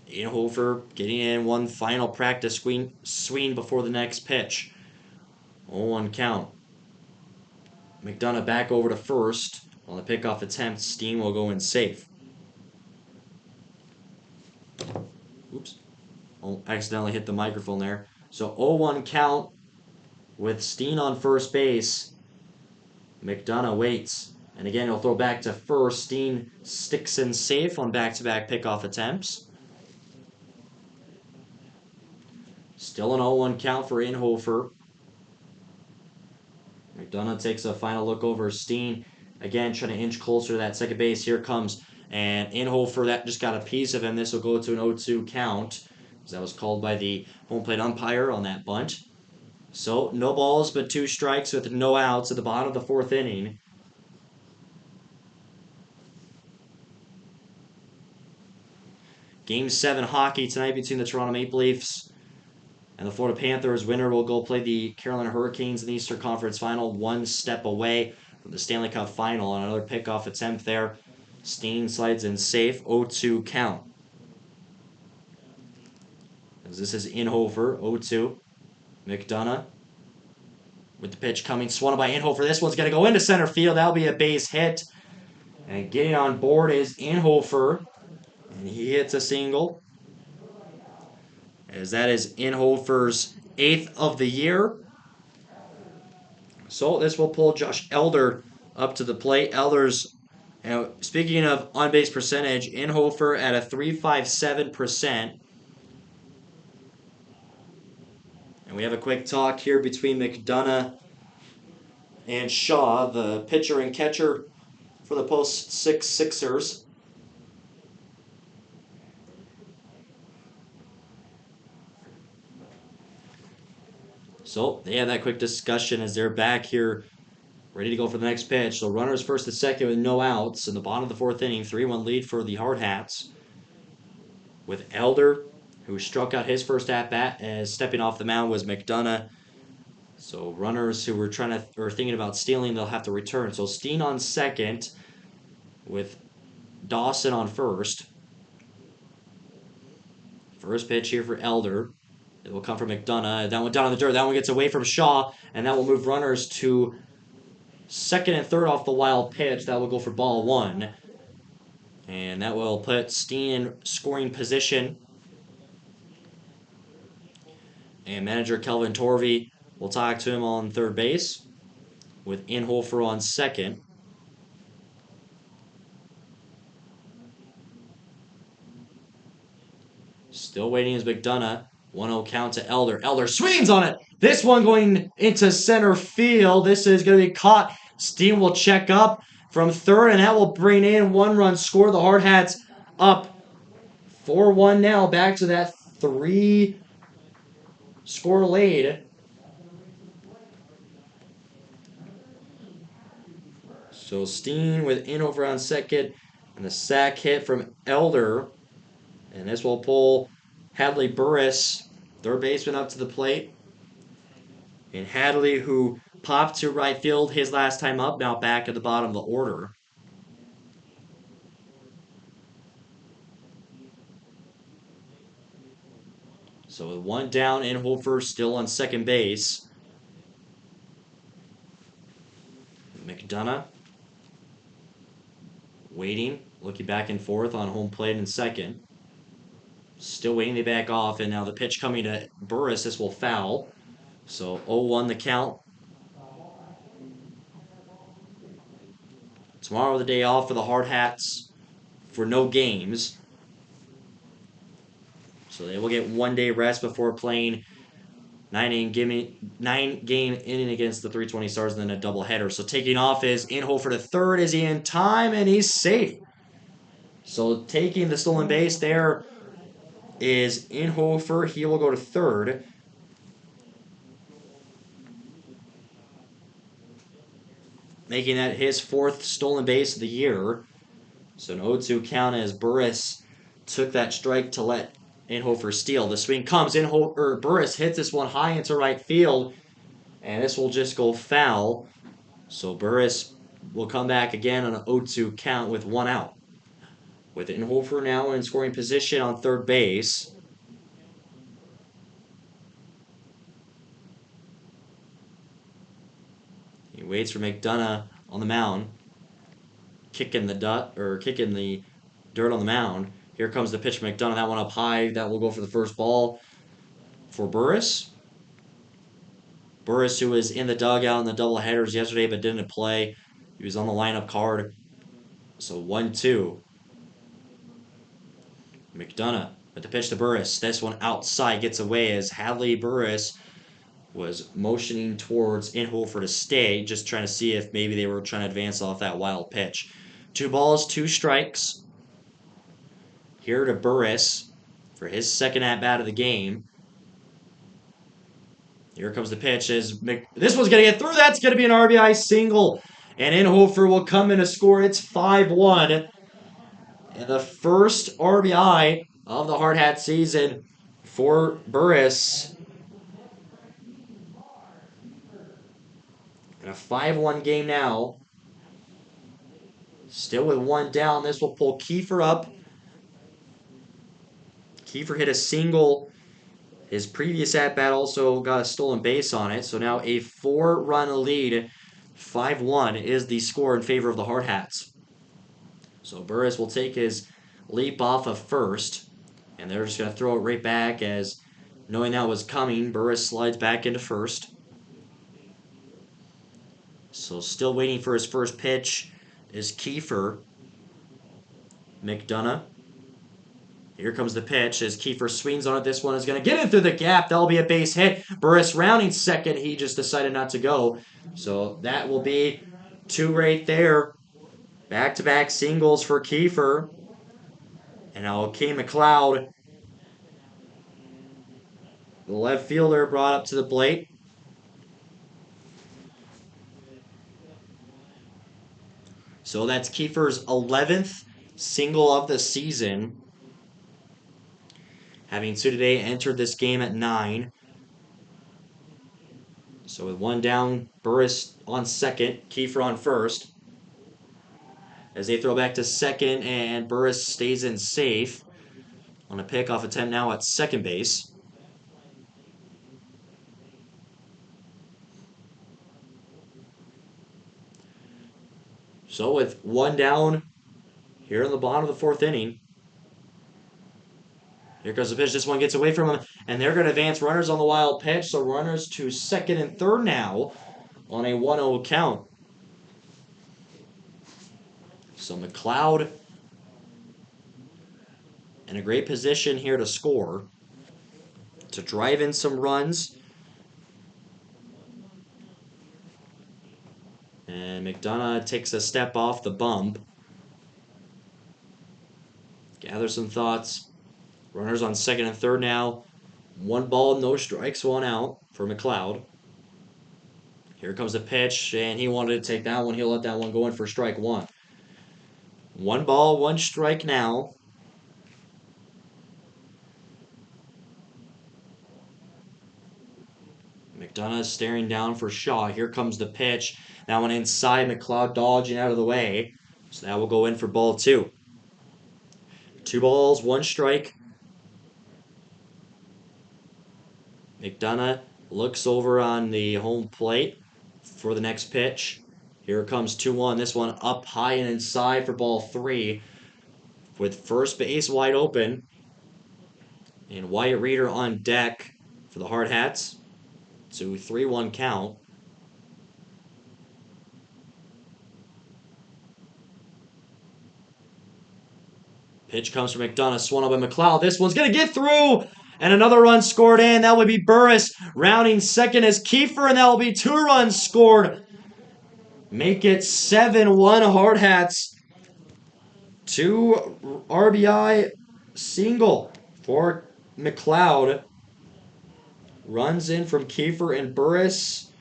Inhofer getting in one final practice swing before the next pitch. 0-1 count. McDonough back over to first. On the pickoff attempt, Steen will go in safe. Oops. Oh, accidentally hit the microphone there. So 0-1 count with Steen on first base. McDonough waits. And again, he'll throw back to first. Steen sticks in safe on back-to-back pickoff attempts. Still an 0-1 count for Inhofer. McDonough takes a final look over Steen. Again, trying to inch closer to that second base. Here comes and Inhofer, that just got a piece of him. This will go to an 0-2 count. That was called by the home plate umpire on that bunt. So no balls but 2 strikes with no outs at the bottom of the 4th inning. Game 7 hockey tonight between the Toronto Maple Leafs and the Florida Panthers. Winner will go play the Carolina Hurricanes in the Eastern Conference Final, one step away from the Stanley Cup Final. On another pickoff attempt there, Steen slides in safe, 0-2 count. As this is Inhofer, 0-2. McDonough with the pitch coming, swung by Inhofer. This one's going to go into center field. That'll be a base hit. And getting on board is Inhofer. And he hits a single. As that is Inhofer's 8th of the year. So this will pull Josh Elder up to the plate. Elder's, speaking of on-base percentage, Inhofer at a .357%. And we have a quick talk here between McDonough and Shaw, the pitcher and catcher for the post-6 Sixers. So they have that quick discussion as they're back here, ready to go for the next pitch. So runners first and second with no outs in the bottom of the 4th inning. 3-1 lead for the Hardhats. With Elder, who struck out his first at-bat as stepping off the mound was McDonough. So runners who were thinking about stealing, they'll have to return. So Steen on second with Dawson on first. First pitch here for Elder. It will come from McDonough. That one down in the dirt. That one gets away from Shaw, and that will move runners to second and third off the wild pitch. That will go for ball 1. And that will put Steen in scoring position. And manager Kelvin Torvey will talk to him on third base with Inhofer on second. Still waiting is McDonough. 1-0 count to Elder. Elder swings on it. This one going into center field. This is going to be caught. Steen will check up from third, and that will bring in 1-run score. The Hardhats up 4-1 now. Back to that 3-score lead. So Steen with Inhofer on second, and the sac hit from Elder. And this will pull Hadley Burris, third baseman, up to the plate. And Hadley, who popped to right field his last time up, now back at the bottom of the order. So with 1 down, Inhofer still on second base. McDonough waiting, looking back and forth on home plate in second. Still waiting to back off, and now the pitch coming to Burris. This will foul. So 0-1 the count. Tomorrow the day off for the Hardhats for no games. So they will get 1 day rest before playing 9-game inning against the 320 Stars and then a doubleheader. So taking off is Inhofer to third. Is he in time? And he's safe. So taking the stolen base there is Inhofer. He will go to third. Making that his 4th stolen base of the year. So an 0-2 count as Burris took that strike to let Inhofer steal. The swing comes. Burris hits this one high into right field. And this will just go foul. So Burris will come back again on an 0-2 count with 1 out. With Inhofer now in scoring position on third base. He waits for McDonough on the mound. Kicking the dirt on the mound. Here comes the pitch from McDonough. That one up high. That will go for the first ball for Burris. Burris, who was in the dugout in the doubleheaders yesterday but didn't play. He was on the lineup card. So 1-2. McDonough with the pitch to Burris. This one outside gets away as Hadley Burris was motioning towards Inhofer to stay, just trying to see if maybe they were trying to advance off that wild pitch. 2 balls, 2 strikes. Here to Burris for his second at-bat of the game. Here comes the pitch. This one's going to get through. That's going to be an RBI single. And Inhofer will come in to score. It's 5-1. And the first RBI of the Hardhat season for Burris. And a 5-1 game now. Still with one down. This will pull Kiefer up. Kiefer hit a single. His previous at-bat also got a stolen base on it. So now a 4-run lead. 5-1 is the score in favor of the Hardhats. So Burris will take his leap off of first. And they're just going to throw it right back as, knowing that was coming, Burris slides back into first. So still waiting for his first pitch is Kiefer. McDonough. Here comes the pitch as Kiefer swings on it. This one is going to get in through the gap. That'll be a base hit. Burris rounding second. He just decided not to go. So that will be 2 right there. Back-to-back singles for Kiefer. And now K. McLeod, the left fielder, brought up to the plate. So that's Kiefer's 11th single of the season. Having today entered this game at 9. So with one down, Burris on second, Kiefer on first. As they throw back to second, and Burris stays in safe on a pickoff attempt now at second base. So with one down here in the bottom of the 4th inning, here goes the pitch. This one gets away from him, and they're going to advance runners on the wild pitch. So runners to second and third now on a 1-0 count. So McLeod in a great position here to score, to drive in some runs. And McDonough takes a step off the bump. Gather some thoughts. Runners on second and third now. 1 ball, no strikes, 1 out for McLeod. Here comes the pitch, and he wanted to take that one. He'll let that one go in for strike 1. 1 ball, 1 strike now. McDonough staring down for Shaw. Here comes the pitch. That one inside. McLeod dodging out of the way. So that will go in for ball 2. 2 balls, 1 strike. McDonough looks over on the home plate for the next pitch. Here comes 2-1. This one up high and inside for ball 3. With first base wide open. And Wyatt Reeder on deck for the Hardhats. So 3-1 count. Pitch comes from McDonough, swung up by McLeod. This one's going to get through. And another run scored in. That would be Burris rounding second as Kiefer, and that will be 2 runs scored. Make it 7-1 Hardhats. 2 RBI single for McLeod. Runs in from Kiefer and Burris.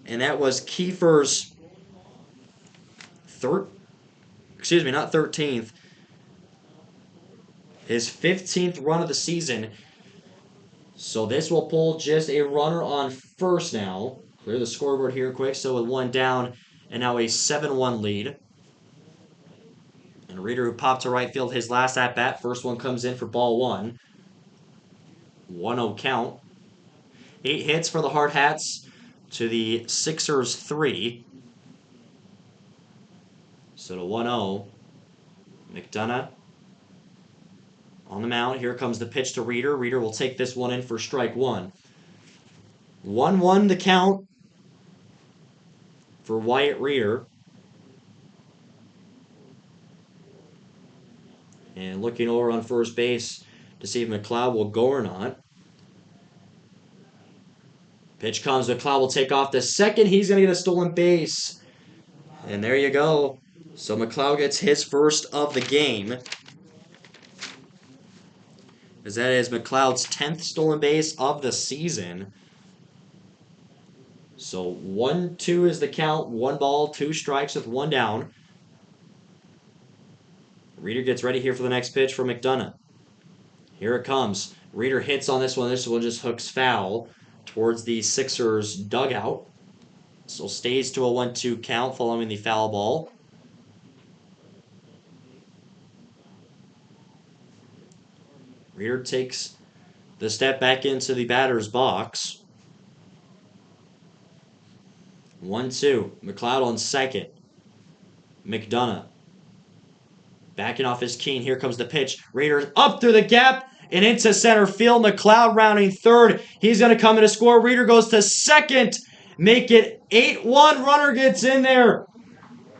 And that was Kiefer's not 13th. His 15th run of the season. So this will pull just a runner on first now. Clear the scoreboard here quick. So with 1 down, and now a 7-1 lead. And Reeder, who popped to right field his last at-bat. First one comes in for ball 1. 1-0 count. 8 hits for the Hardhats to the Sixers 3. So to 1-0. McDonough on the mound. Here comes the pitch to Reeder. Reeder will take this one in for strike 1. 1-1 the count for Wyatt Reeder. And looking over on first base to see if McLeod will go or not. Pitch comes, McLeod will take off the second. He's going to get a stolen base. And there you go. So McLeod gets his first of the game. As that is McLeod's 10th stolen base of the season. So 1-2 is the count. 1 ball, 2 strikes with 1 down. Reader gets ready here for the next pitch for McDonough. Here it comes. Reader hits on this one. This one just hooks foul towards the Sixers dugout. So stays to a 1-2 count following the foul ball. Reader takes the step back into the batter's box. 1-2. McLeod on second. McDonough backing off his keen. Here comes the pitch. Reader up through the gap and into center field. McLeod rounding third. He's going to come in to score. Reader goes to second. Make it 8-1. Runner gets in there.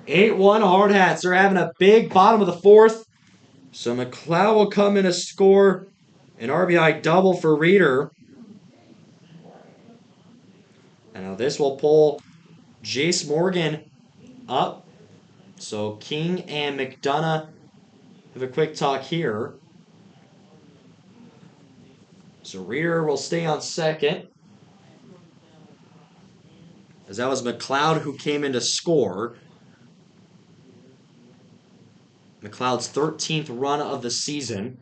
8-1 Hardhats. They're having a big bottom of the fourth. So McLeod will come in to score an RBI double for Reader. And now this will pull Jace Morgan up. So King and McDonough have a quick talk here. So Reader will stay on second. As that was McLeod who came in to score. McLeod's 13th run of the season.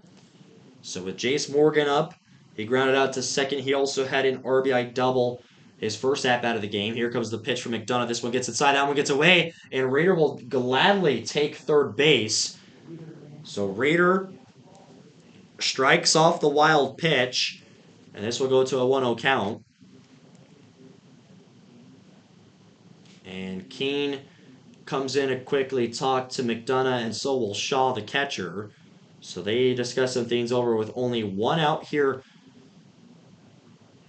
So with Jace Morgan up, he grounded out to second. He also had an RBI double his first at-bat of the game. Here comes the pitch from McDonough. This one gets inside, that one gets away, and Raider will gladly take third base. So Raider strikes off the wild pitch, and this will go to a 1-0 count. And Keene comes in to quickly talk to McDonough, and so will Shaw, the catcher. So they discuss some things over with only 1 out here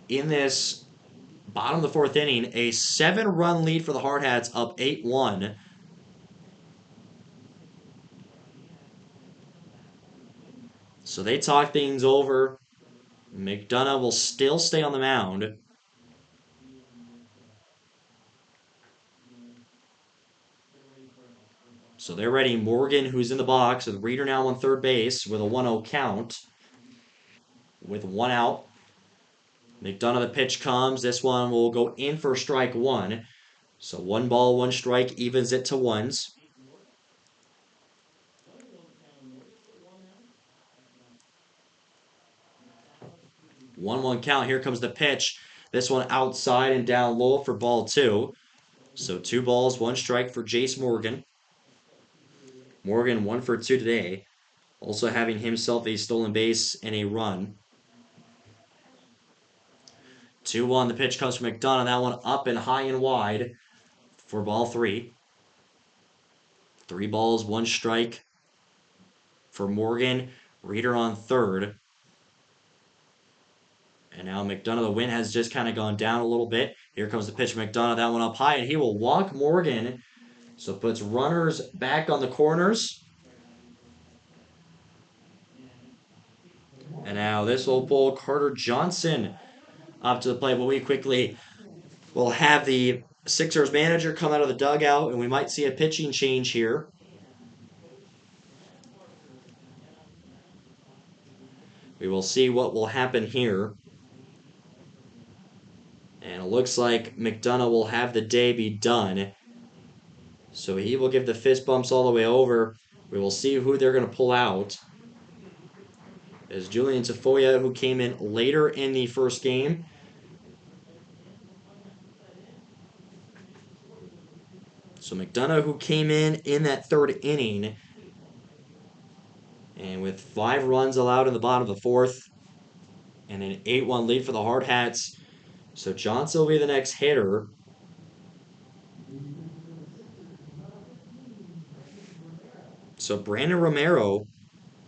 in this bottom of the fourth inning. A 7-run lead for the Hardhats, up 8-1. So they talk things over. McDonough will still stay on the mound. So they're ready. Morgan, who's in the box, with Reader now on third base with a 1-0 count. With 1 out. McDonough, the pitch comes. This one will go in for strike 1. So 1 ball, 1 strike evens it to 1s. 1-1 count. Here comes the pitch. This one outside and down low for ball 2. So 2 balls, 1 strike for Jace Morgan. Morgan 1 for 2 today. Also having himself a stolen base and a run. 2-1. The pitch comes from McDonough. That one up and high and wide for ball 3. 3 balls, 1 strike for Morgan. Reader on third. And now McDonough, the wind has just kind of gone down a little bit. Here comes the pitch from McDonough. That one up high, and he will walk Morgan. So puts runners back on the corners. And now this will pull Carter Johnson up to the plate. But we quickly will have the Sixers manager come out of the dugout, and we might see a pitching change here. We will see what will happen here. And it looks like McDonough will have the day be done. So he will give the fist bumps all the way over. We will see who they're going to pull out. As Julian Tafoya, who came in later in the first game. So McDonough, who came in that third inning. And with 5 runs allowed in the bottom of the fourth. And an 8-1 lead for the Hardhats. So Johnson will be the next hitter. So Brandon Romero,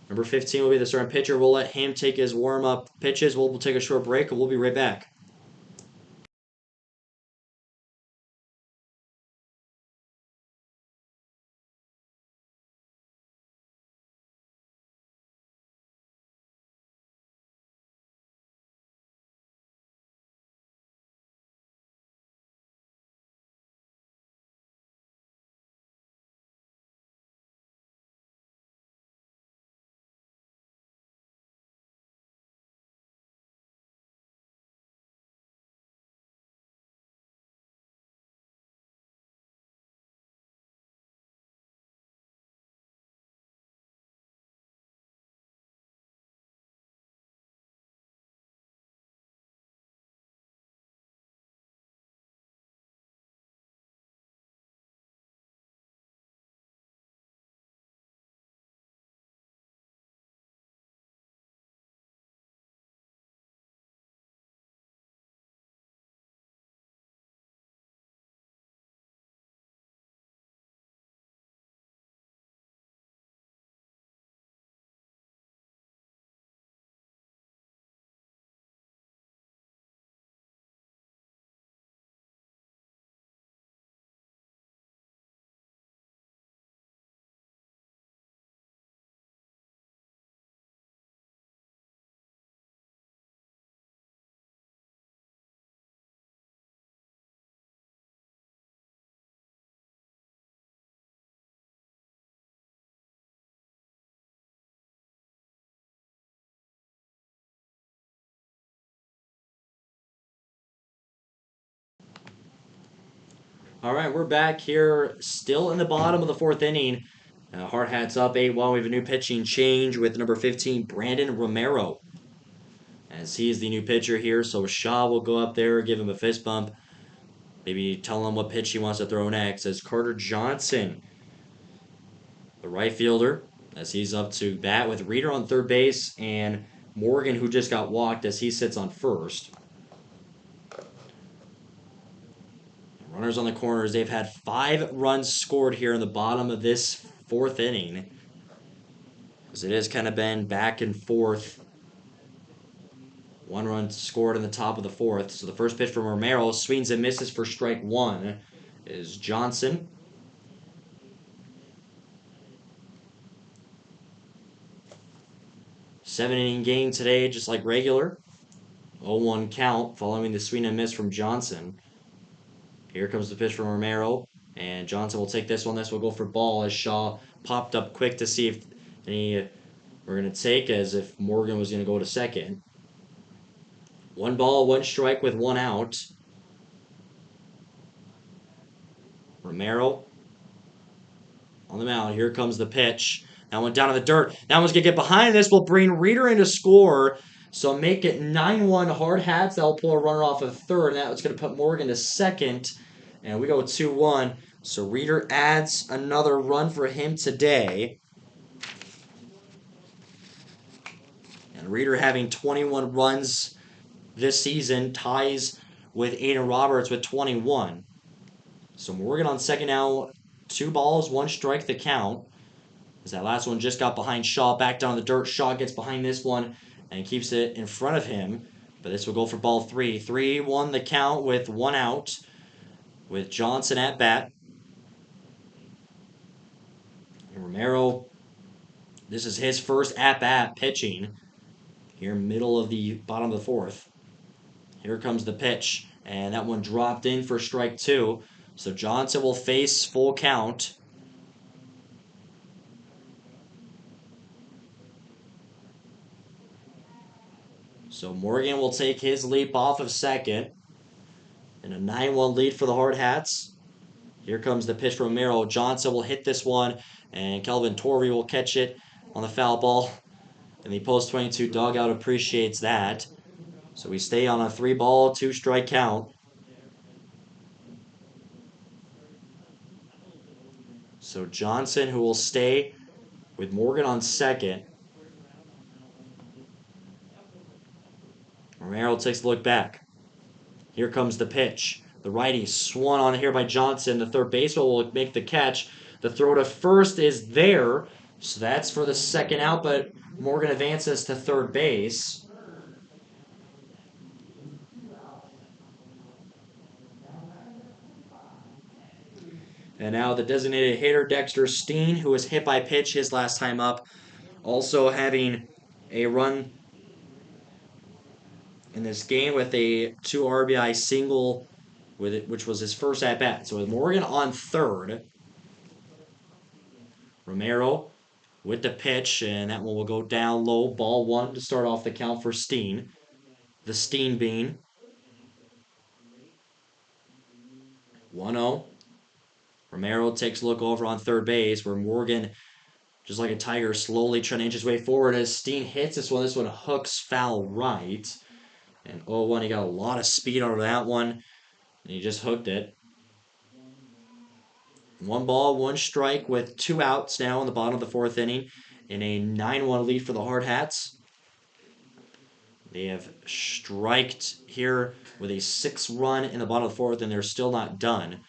number 15, will be the starting pitcher. We'll let him take his warm-up pitches. We'll take a short break, and we'll be right back. All right, we're back here, still in the bottom of the fourth inning. Hardhats up 8-1. We have a new pitching change with number 15, Brandon Romero, as he is the new pitcher here. So Shaw will go up there, give him a fist bump, maybe tell him what pitch he wants to throw next. As Carter Johnson, the right fielder, as he's up to bat with Reeder on third base and Morgan, who just got walked, as he sits on first. Runners on the corners. They've had 5 runs scored here in the bottom of this fourth inning, as it has kind of been back and forth. 1 run scored in the top of the fourth. So the first pitch from Romero swings and misses for strike 1 is Johnson. Seven-inning game today, just like regular. 0-1 count following the swing and miss from Johnson. Here comes the pitch from Romero, and Johnson will take this one. This will go for ball as Shaw popped up quick to see if any were going to take, as if Morgan was going to go to second. 1 ball, 1 strike with 1 out. Romero on the mound. Here comes the pitch. That one down in the dirt. That one's going to get behind this. Will bring Reeder in to score. So make it 9-1 Hardhats. That'll pull a runner off of third. And that's going to put Morgan to second. And we go 2-1. So Reeder adds another run for him today. And Reeder having 21 runs this season ties with Aiden Roberts with 21. So Morgan on second now. 2 balls, 1 strike the count. As that last one just got behind Shaw, back down the dirt. Shaw gets behind this one and keeps it in front of him. But this will go for ball 3. 3-1 the count with 1 out, with Johnson at bat. And Romero, this is his first at-bat pitching here, middle of the bottom of the fourth. Here comes the pitch, and that one dropped in for strike 2. So Johnson will face full count. So Morgan will take his leap off of second. And a 9-1 lead for the Hardhats. Here comes the pitch from Romero. Johnson will hit this one, and Kelvin Torrey will catch it on the foul ball. And the post-22 dugout appreciates that. So we stay on a 3-ball, 2-strike count. So Johnson, who will stay with Morgan on second. Romero takes a look back. Here comes the pitch. The righty swung on here by Johnson. The third baseman will make the catch. The throw to first is there. So that's for the second out, but Morgan advances to third base. And now the designated hitter, Dexter Steen, who was hit by pitch his last time up, also having a run in this game with a 2 RBI single, with it, which was his first at bat. So with Morgan on third, Romero with the pitch, and that one will go down low. Ball 1 to start off the count for Steen. The Steen bean. 1-0. Romero takes a look over on third base, where Morgan, just like a tiger, slowly trying to inch his way forward as Steen hits this one. This one hooks foul right. And 0-1, he got a lot of speed out of that one, and he just hooked it. 1 ball, 1 strike with 2 outs now in the bottom of the fourth inning in a 9-1 lead for the Hardhats. They have striked here with a 6-run in the bottom of the fourth, and they're still not done.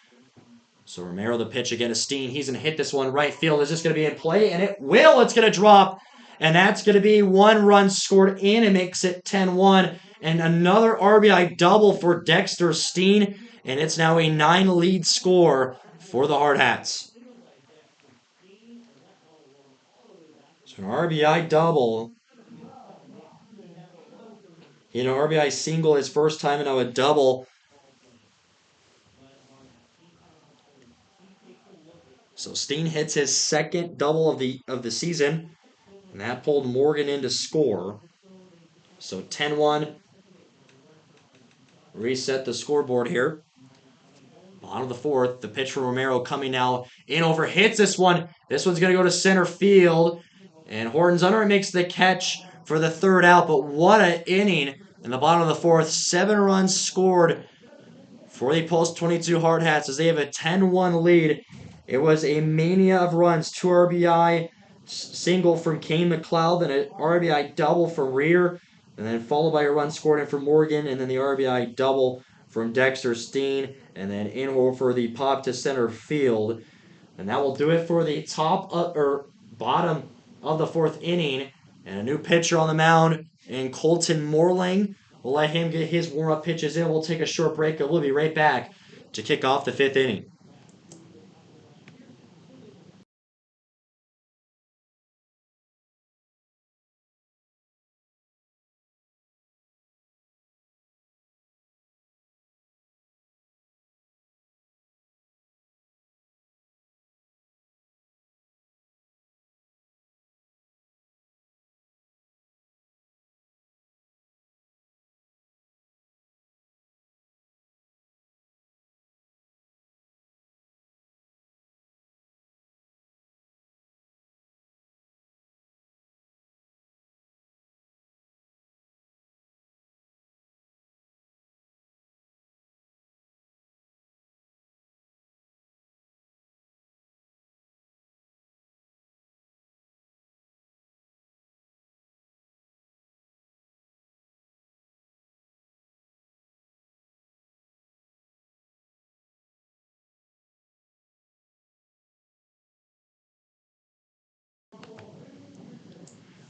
So Romero the pitch again to Steen. He's going to hit this one right field. Is this going to be in play? And it will. It's going to drop. And that's going to be 1 run scored in. It makes it 10-1. And another RBI double for Dexter Steen. And it's now a 9-lead score for the Hardhats. So an RBI double. An RBI single his first time, and now a double. So Steen hits his second double of the season, and that pulled Morgan in to score. So 10-1. Reset the scoreboard here. Bottom of the fourth, the pitch from Romero coming now in over, hits this one. This one's going to go to center field. And Horton's under, makes the catch for the third out. But what an inning in the bottom of the fourth. 7 runs scored for the Post 22 Hardhats as they have a 10-1 lead. It was a mania of runs. 2 RBI single from Kane McLeod, and an RBI double from Reeder, and then followed by a run scored in from Morgan, and then the RBI double from Dexter Steen, and then in for the pop to center field. And that will do it for the bottom of the fourth inning. And a new pitcher on the mound in Colton Morlang. We'll let him get his warm-up pitches in. We'll take a short break, and we'll be right back to kick off the fifth inning.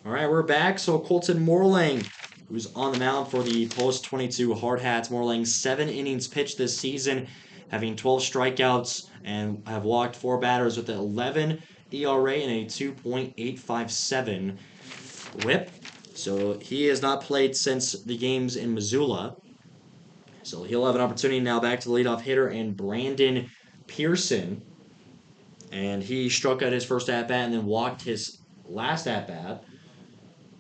All right, we're back. So Colton Morlang, who's on the mound for the Post 22 Hardhats. Morlang, 7 innings pitched this season, having 12 strikeouts and have walked 4 batters with an 11 ERA and a 2.857 WHIP. So he has not played since the games in Missoula. So he'll have an opportunity now back to the leadoff hitter and Brandon Pearson. And he struck out his first at bat and then walked his last at bat.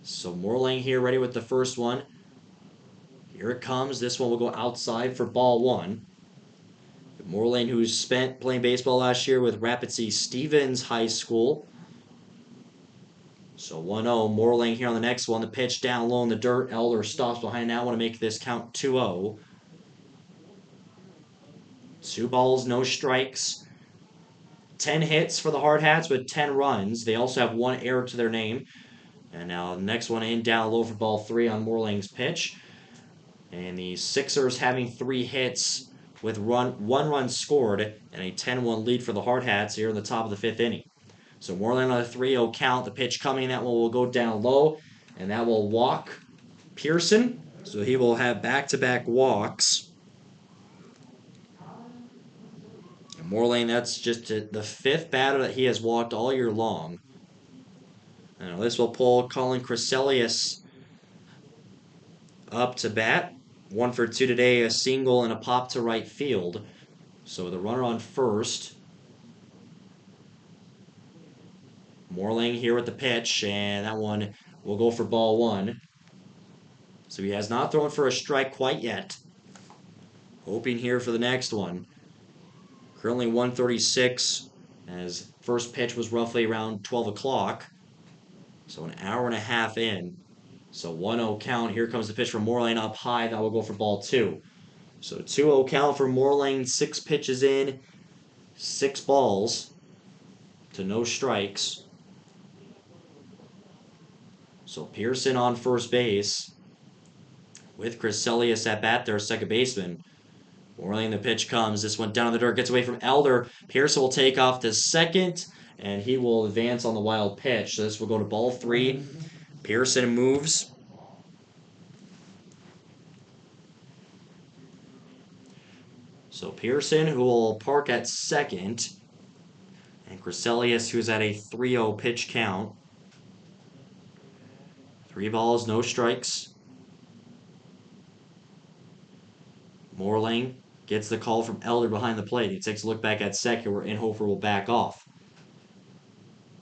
So Morlang here ready with the first one. Here it comes. This one will go outside for ball 1. Morlang, who's spent playing baseball last year with Rapid City Stevens High School. So 1-0. Morlang here on the next one. The pitch down low in the dirt. Elder stops behind now. Want to make this count 2-0. 2 balls, no strikes. 10 hits for the Hardhats with 10 runs. They also have 1 error to their name. And now the next one in down low for ball 3 on Morlang's pitch. And the Sixers having 3 hits with 1 run scored and a 10-1 lead for the Hardhats here in the top of the 5th inning. So Morlang on a 3-0 count. The pitch coming, that one will go down low. And that will walk Pearson. So he will have back-to-back walks. And Morlang, that's just the 5th batter that he has walked all year long. Now this will pull Colin Crescelius up to bat. 1 for 2 today, a single and a pop to right field. So the runner on first. Morlang here with the pitch, and that one will go for ball 1. So he has not thrown for a strike quite yet. Hoping here for the next one. Currently 136, as first pitch was roughly around 12 o'clock. So an hour and a half in. So 1-0 count. Here comes the pitch from Morlang up high. That will go for ball 2. So 2-0 count for Morlang. 6 pitches in. 6 balls to no strikes. So Pearson on first base with Crescelius at bat, their second baseman. Morlang, the pitch comes. This one down in the dirt, gets away from Elder. Pearson will take off to second, and he will advance on the wild pitch. So this will go to ball 3. Pearson moves. So Pearson, who will park at second, and Crescelius, who's at a 3-0 pitch count. 3 balls, no strikes. Morlang gets the call from Elder behind the plate. He takes a look back at second, where Inhofer will back off.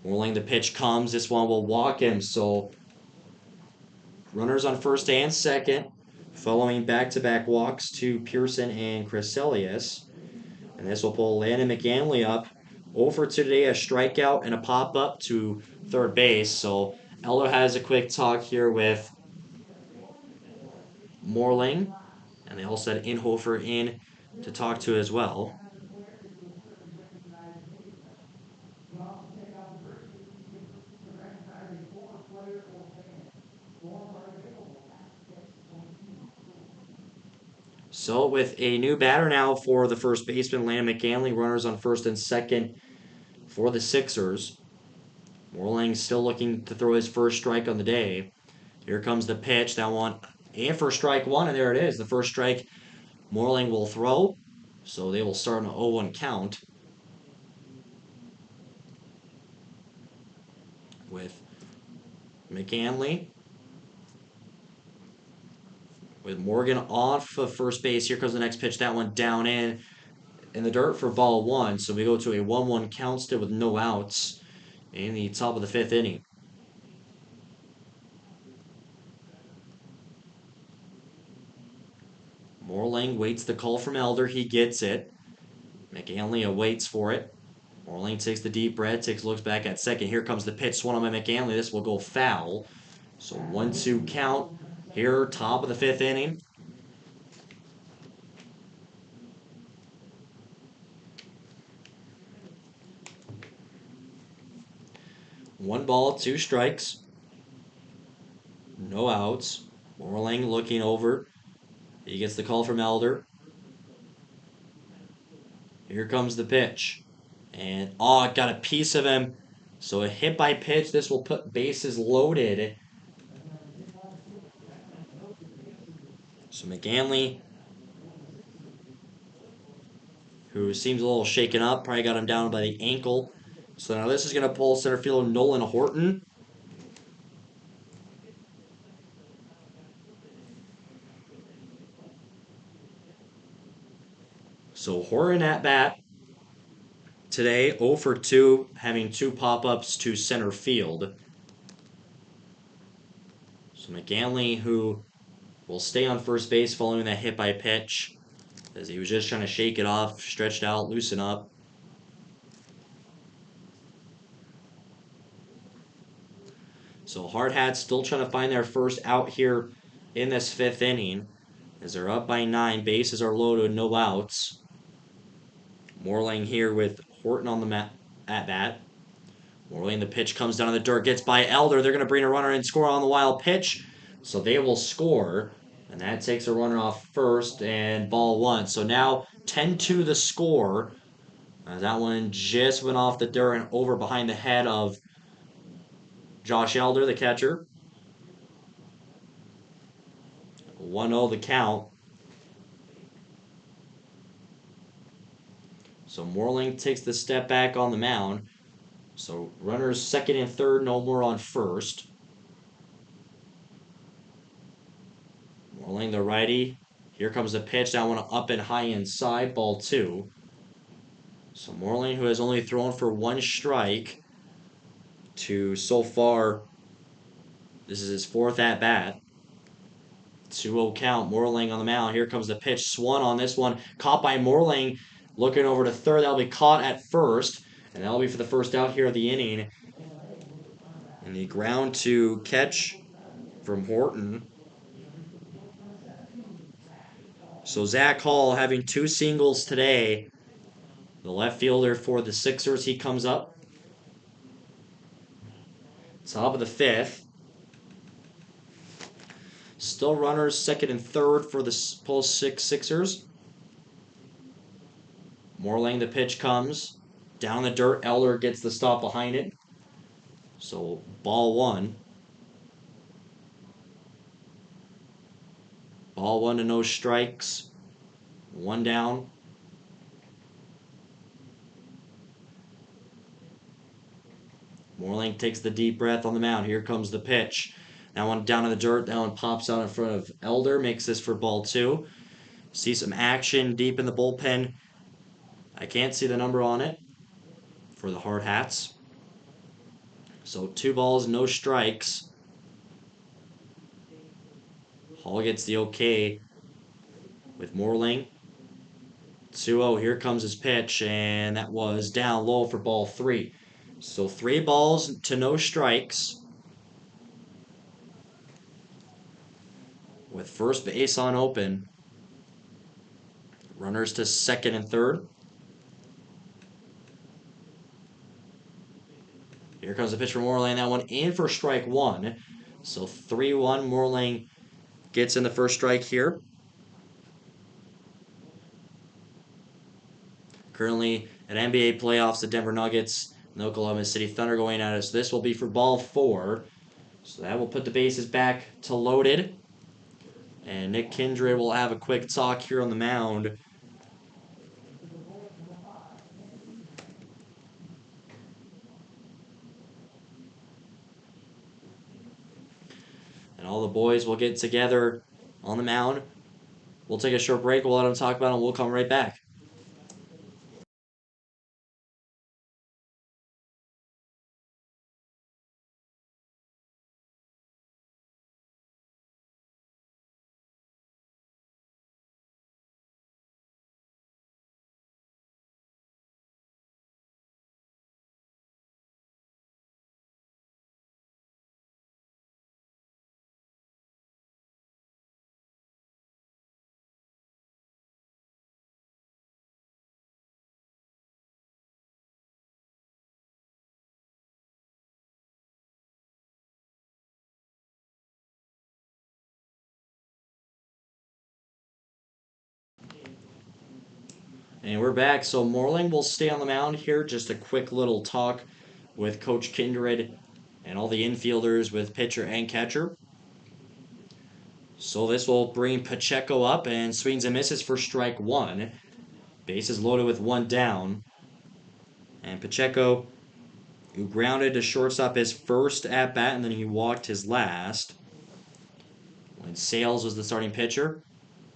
Morlang, the pitch comes. This one will walk him. So runners on first and second, following back-to-back walks to Pearson and Crescelius. And this will pull Landon McGanley up. 0 for 2 today, a strikeout and a pop up to third base. So Elder has a quick talk here with Morling. And they also had Inhofer in to talk to as well. So with a new batter now for the first baseman, Landon McGanley, runners on first and second for the Sixers. Morling still looking to throw his first strike on the day. Here comes the pitch. That one and for strike one, and there it is. The first strike Morling will throw. So they will start an 0-1 count with McGanley. With Morgan off of first base. Here comes the next pitch. That one down in the dirt for ball one. So we go to a 1-1 count still with no outs in the top of the fifth inning. Morling waits the call from Elder. He gets it. McGanley awaits for it. Morling takes the deep breath, looks back at second. Here comes the pitch, swung on by McGanley. This will go foul. So 1-2 count here, top of the fifth inning. One ball, two strikes. No outs. Morling looking over. He gets the call from Elder. Here comes the pitch. And, it got a piece of him. So a hit by pitch. This will put bases loaded. So McGanley, who seems a little shaken up, probably got him down by the ankle. So now this is going to pull center fielder Nolan Horton. So Horton at bat today, 0 for 2, having two pop-ups to center field. So McGanley, who will stay on first base following that hit by pitch, as he was just trying to shake it off, stretched out, loosen up. So Hardhats still trying to find their first out here in this fifth inning, as they're up by 9, bases are loaded, no outs. Morling here with Horton on the at bat. Morling, the pitch comes down in the dirt, gets by Elder. They're going to bring a runner and score on the wild pitch. So they will score. And that takes a runner off first and ball one. So now 10-2 the score. That one just went off the dirt and over behind the head of Josh Elder, the catcher. 1-0 the count. So Morling takes the step back on the mound. So runners second and third, no more on first. Morling, the righty. Here comes the pitch. That one up and high inside, ball two. So Morling, who has only thrown for one strike to so far, this is his fourth at bat. 2-0 count. Morling on the mound. Here comes the pitch. Swung on this one. Caught by Morling. Looking over to third. That'll be caught at first. And that'll be for the first out here of the inning. And the ground to catch from Horton. So Zach Hall having two singles today. The left fielder for the Sixers, he comes up. Top of the fifth. Still runners second and third for the Pulse 6 Sixers. Morling, the pitch comes. Down the dirt, Elder gets the stop behind it. So ball one. Ball one to no strikes. One down. Morling takes the deep breath on the mound. Here comes the pitch. That one down in the dirt. That one pops out in front of Elder. Makes this for ball two. See some action deep in the bullpen. I can't see the number on it for the Hardhats. So 2 balls, no strikes. Hall gets the okay with Morling. 2-0. Here comes his pitch, and that was down low for ball 3. So 3 balls to no strikes. With first base on open. Runners to second and third. Here comes the pitch from Moreland. That one in for strike 1. So 3-1. Moreland gets in the first strike here. Currently at NBA playoffs, the Denver Nuggets and the Oklahoma City Thunder going at it. So this will be for ball 4. So that will put the bases back to loaded. And Nick Kindred will have a quick talk here on the mound. And all the boys will get together on the mound. We'll take a short break. We'll let them talk about it, and we'll come right back. And we're back. So Moreland will stay on the mound here. Just a quick little talk with Coach Kindred and all the infielders with pitcher and catcher. So this will bring Pacheco up and swings and misses for strike 1. Bases loaded with 1 down. And Pacheco, who grounded to shortstop his first at bat, and then he walked his last. When Sales was the starting pitcher.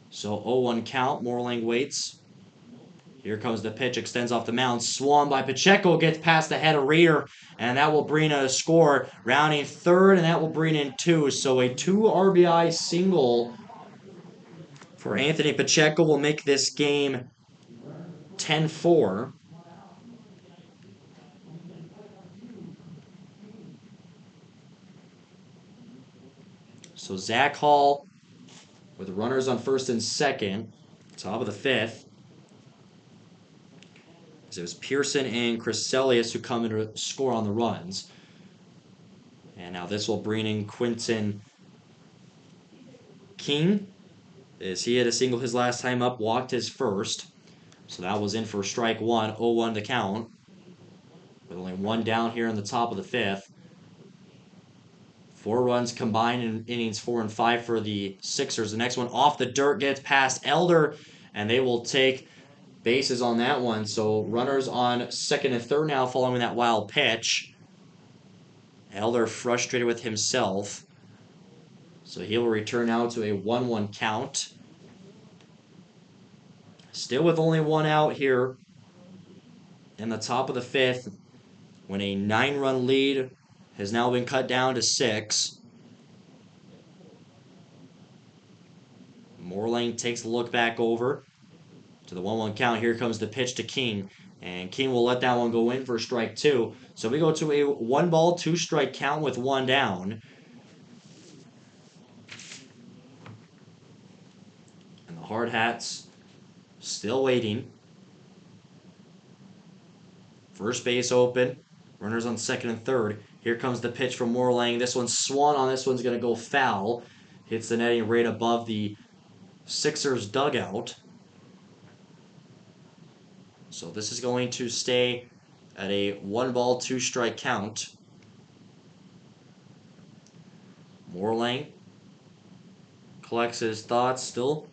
So 0-1 count. Moreland waits. Here comes the pitch, extends off the mound, swung by Pacheco, gets past the head of Reeder, and that will bring a score. Rounding third, and that will bring in 2. So a 2 RBI single for Anthony Pacheco will make this game 10-4. So Zach Hall with runners on first and second, top of the 5th. It was Pearson and Crescelius who come in to score on the runs. And now this will bring in Quentin King, as he had a single his last time up, walked his first. So that was in for strike 1, 0-1 the count. With only 1 down here in the top of the 5th. 4 runs combined in innings 4 and 5 for the Sixers. The next one off the dirt gets past Elder, and they will take bases on that one. So runners on second and third now following that wild pitch. Elder frustrated with himself. So he'll return now to a 1-1 count. Still with only 1 out here in the top of the 5th, when a 9-run lead has now been cut down to 6. Moreland takes a look back over to the 1-1 count. Here comes the pitch to King, and King will let that one go in for strike 2. So we go to a 1-ball, 2-strike count with 1 down. And the Hardhats still waiting. First base open. Runners on second and third. Here comes the pitch from Moreland. This one's swung on. This one's going to go foul. Hits the netting right above the Sixers dugout. So this is going to stay at a 1-ball, 2-strike count. Moreland collects his thoughts still.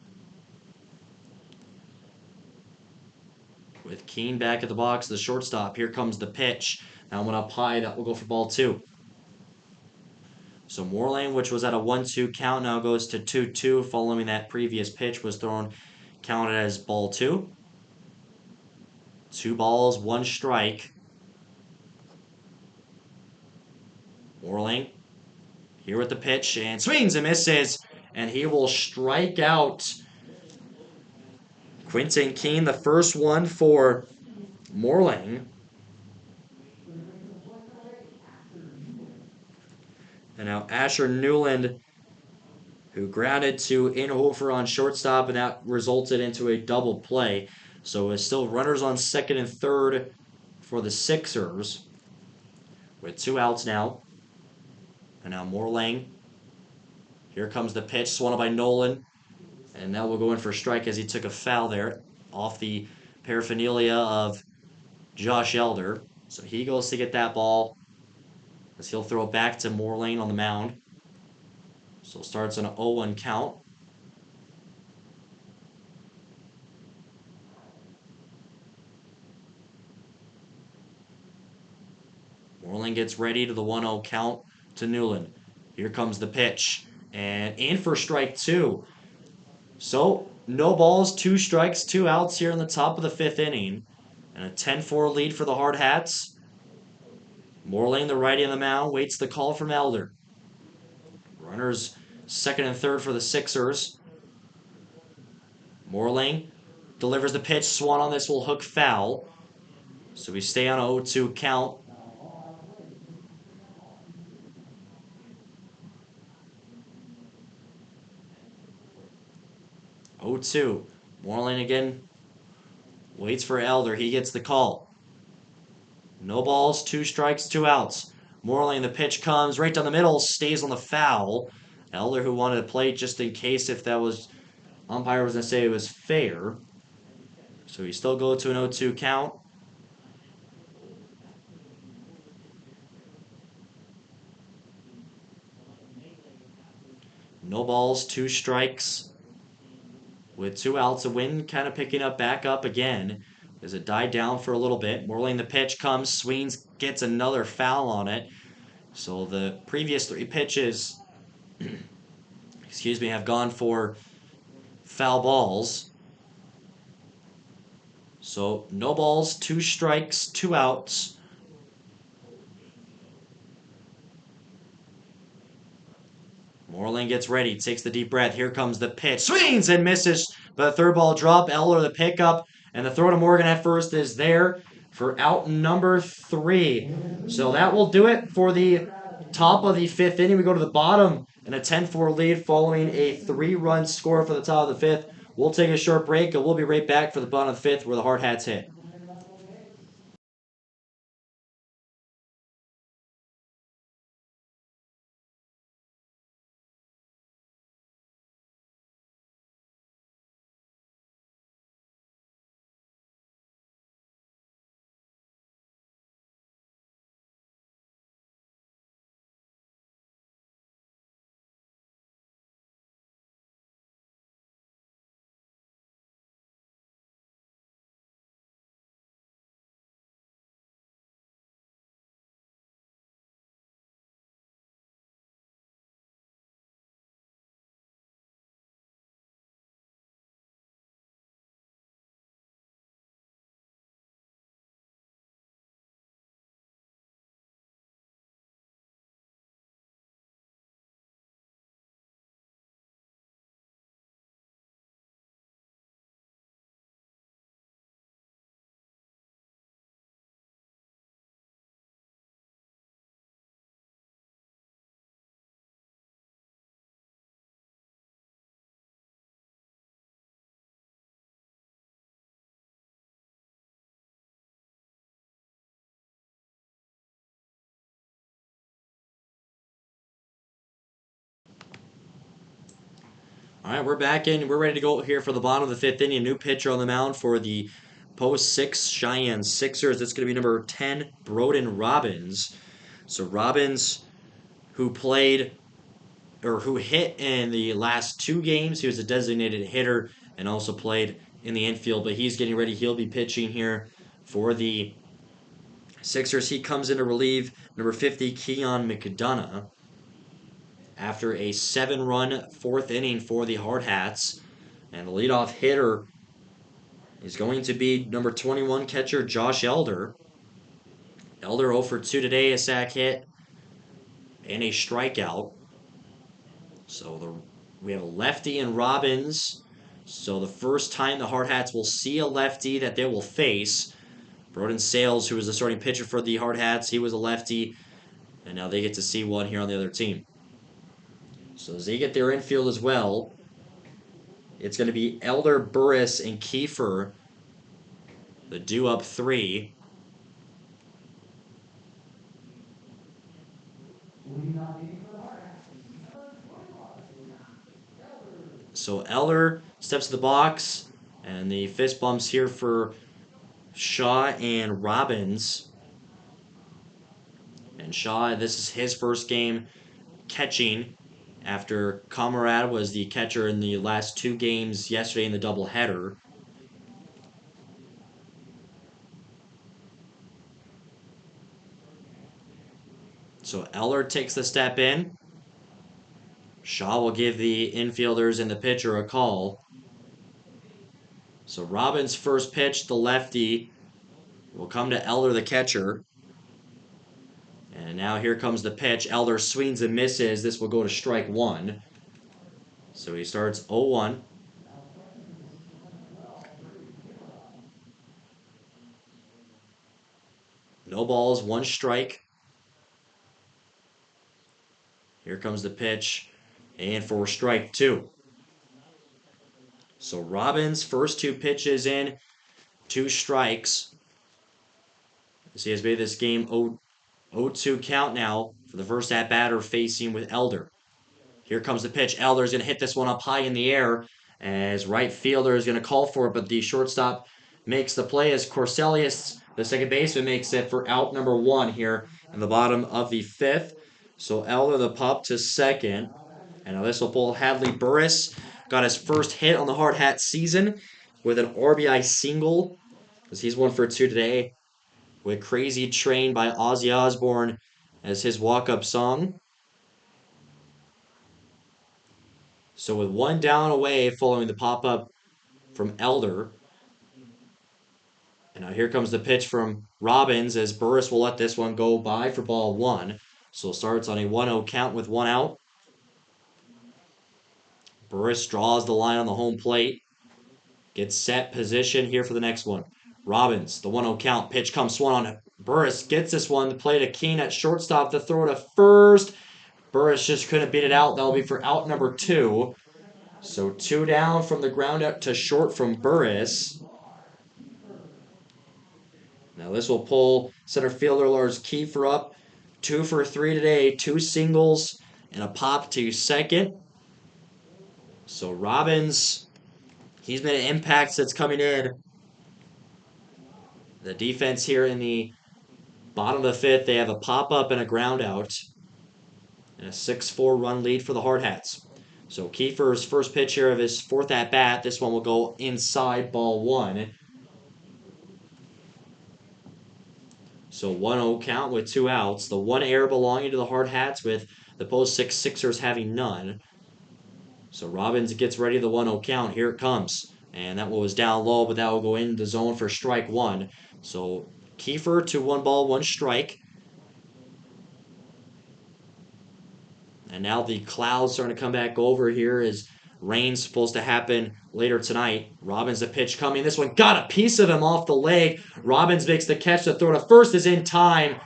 With Keene back at the box, the shortstop. Here comes the pitch. That one up high. That will go for ball 2. So Moreland, which was at a 1-2 count, now goes to 2-2 following that previous pitch was thrown, counted as ball 2. 2 balls, 1 strike. Moreland here with the pitch and swings and misses, and he will strike out Quentin Keene, the first one for Morlang. And now Asher Newland, who grounded to Inhofer on shortstop, and that resulted into a double play. So it's still runners on second and third for the Sixers with 2 outs now. And now Morlang. Here comes the pitch, swung by Nolan. And now we'll go in for a strike as he took a foul there off the paraphernalia of Josh Elder. So he goes to get that ball as he'll throw it back to Morlane on the mound. So it starts an 0-1 count. Morlane gets ready to the 1-0 count to Newland. Here comes the pitch. And in for strike 2. So no balls, 2 strikes, 2 outs here in the top of the 5th inning. And a 10-4 lead for the Hardhats. Morlane, the righty on the mound, waits the call from Elder. Runners second and third for the Sixers. Morlane delivers the pitch. Swan on this will hook foul. So we stay on a 0-2 count. Oh, 2. Morlane again waits for Elder. He gets the call. No balls, 2 strikes, 2 outs. Morlane, the pitch comes right down the middle, stays on the foul. Elder, who wanted to play just in case if that was, umpire was going to say it was fair. So we still go to an 0-2 count. No balls, 2 strikes. With 2 outs, the wind kind of picking up back up again as it died down for a little bit. Morlane, the pitch comes. Sweens gets another foul on it. So the previous 3 pitches, have gone for foul balls. So no balls, 2 strikes, 2 outs. Morlane gets ready, takes the deep breath. Here comes the pitch. Swings and misses, but the third ball drop. Eller the pickup, and the throw to Morgan at first is there for out number 3. So that will do it for the top of the 5th inning. We go to the bottom and a 10-4 lead following a 3-run score for the top of the 5th. We'll take a short break, and we'll be right back for the bottom of the 5th where the Hardhats hit. All right, we're back in. We're ready to go here for the bottom of the 5th inning. A new pitcher on the mound for the post 6 Cheyenne Sixers. It's going to be number 10, Broden Robbins. So Robbins, who played or who hit in the last 2 games, he was a designated hitter and also played in the infield. But he's getting ready. He'll be pitching here for the Sixers. He comes in to relieve number 50, Keon McDonough, after a 7-run 4th inning for the Hardhats. And the leadoff hitter is going to be number 21 catcher Josh Elder. Elder 0 for 2 today, a sac hit and a strikeout. So we have a lefty and Robbins. So the first time the Hardhats will see a lefty that they will face. Broden Sales, who was the starting pitcher for the Hardhats, he was a lefty, and now they get to see one here on the other team. So as they get their infield as well, it's going to be Elder, Burris, and Kiefer, the due up three. So Elder steps to the box, and the fist bumps here for Shaw and Robbins. And Shaw, this is his first game catching after Comrade was the catcher in the last two games yesterday in the doubleheader. So Eller takes the step in. Shaw will give the infielders and the pitcher a call. So Robbins' first pitch, the lefty, will come to Elder, the catcher. And now here comes the pitch. Elder swings and misses. This will go to strike one. So he starts 0-1. No balls, one strike. Here comes the pitch. And for strike two. So Robbins' first two pitches in, two strikes. So he has made this game 0-2 count now for the first at batter facing with Elder. Here comes the pitch. Elder's going to hit this one up high in the air as right fielder is going to call for it, but the shortstop makes the play as Corselius, the second baseman, makes it for out number one here in the bottom of the fifth. So Elder, the pup, to second. And now this will pull Hadley Burris. Got his first hit on the Hard Hat season with an RBI single, as he's 1 for 2 today, with Crazy Train by Ozzy Osbourne as his walk-up song. So with one down away following the pop-up from Elder. And now here comes the pitch from Robbins as Burris will let this one go by for ball one. So it starts on a 1-0 count with one out. Burris draws the line on the home plate. Gets set position here for the next one. Robbins, the 1-0 count. Pitch comes swung on. Burris gets this one. The play to Keene at shortstop. The throw to first. Burris just couldn't beat it out. That'll be for out number two. So two down from the ground out to short from Burris. Now this will pull center fielder Lars Kiefer up. 2 for 3 today. Two singles and a pop to second. So Robbins, he's made an impact since coming in. The defense here in the bottom of the fifth, they have a pop-up and a ground out. And a 6-4 run lead for the Hardhats. So Kiefer's first pitch here of his fourth at-bat. This one will go inside ball one. So 1-0 count with two outs. The one error belonging to the Hardhats with the post six Sixers having none. So Robbins gets ready the 1-0 count. Here it comes. And that one was down low, but that will go in the zone for strike one. So Kiefer to 1 ball, 1 strike. And now the clouds starting to come back over here as rain's supposed to happen later tonight. Robbins the pitch coming. This one got a piece of him off the leg. Robbins makes the catch. The throw to first is in time.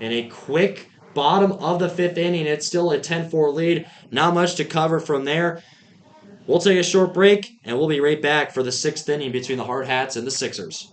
And a quick bottom of the fifth inning. It's still a 10-4 lead. Not much to cover from there. We'll take a short break, and we'll be right back for the sixth inning between the Hardhats and the Sixers.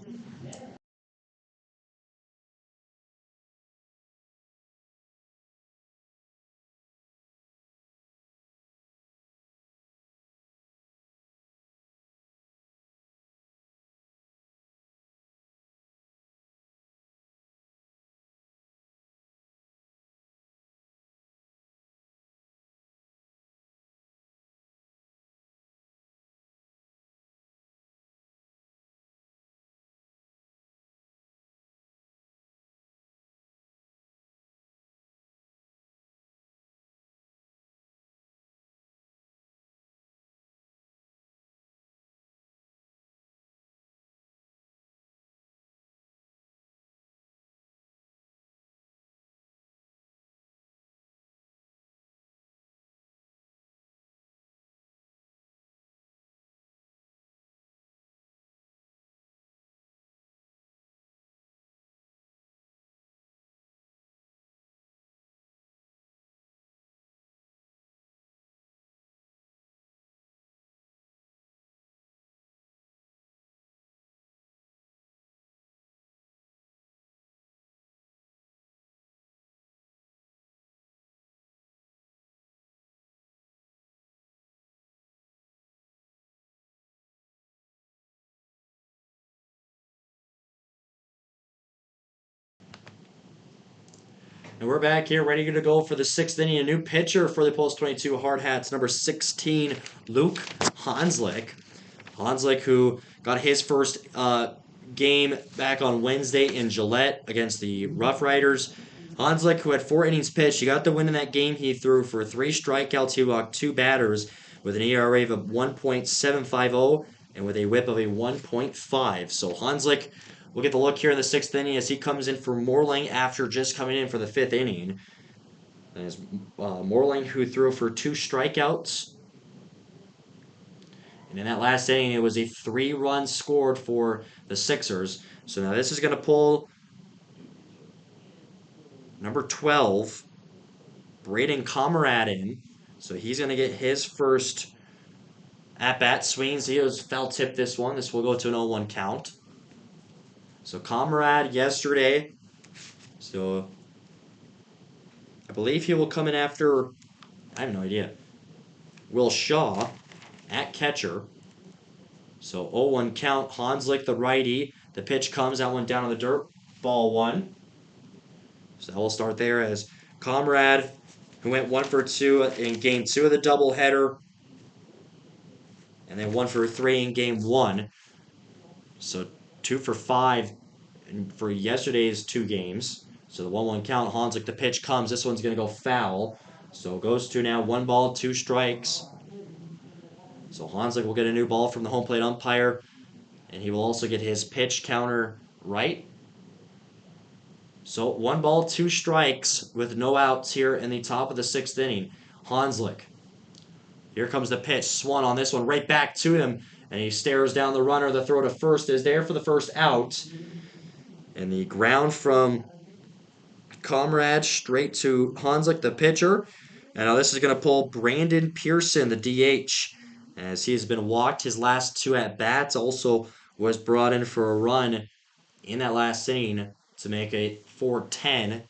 And we're back here ready to go for the sixth inning. A new pitcher for the Post 22 Hard Hats, number 16, Luke Hanslick. Hanslick, who got his first game back on Wednesday in Gillette against the Rough Riders. Hanslick, who had 4 innings pitched, he got the win in that game. He threw for 3 strikeouts. He walked 2 batters with an ERA of 1.750 and with a whip of a 1.5. So Hanslick will get the look here in the sixth inning as he comes in for Morling after just coming in for the fifth inning. And it's Morling who threw for 2 strikeouts. And in that last inning, it was a 3-run scored for the Sixers. So now this is going to pull number 12, Braden Comrade in. So he's going to get his first at-bat. Swings, he was foul tip this one. This will go to an 0-1 count. So Comrade yesterday. So I believe he will come in after, I have no idea, Will Shaw at catcher. So 0-1 count. Hanslick, the righty. The pitch comes. That one down on the dirt. Ball 1. So that will start there as Comrade, who went 1 for 2 in game 2 of the doubleheader, and then 1 for 3 in game 1. So 2 for 5 for yesterday's 2 games. So the 1-1 count. Hanslick, the pitch comes. This one's going to go foul. So it goes to now 1 ball, 2 strikes. So Hanslick will get a new ball from the home plate umpire, and he will also get his pitch counter right. So 1 ball, 2 strikes with no outs here in the top of the sixth inning. Hanslick. Here comes the pitch. Swung on this one right back to him. And he stares down the runner. The throw to first is there for the first out. And the ground from Comrade straight to Hanslick, the pitcher. And now this is going to pull Brandon Pearson, the DH, as he has been walked his last 2 at-bats. Also was brought in for a run in that last inning to make it 4-10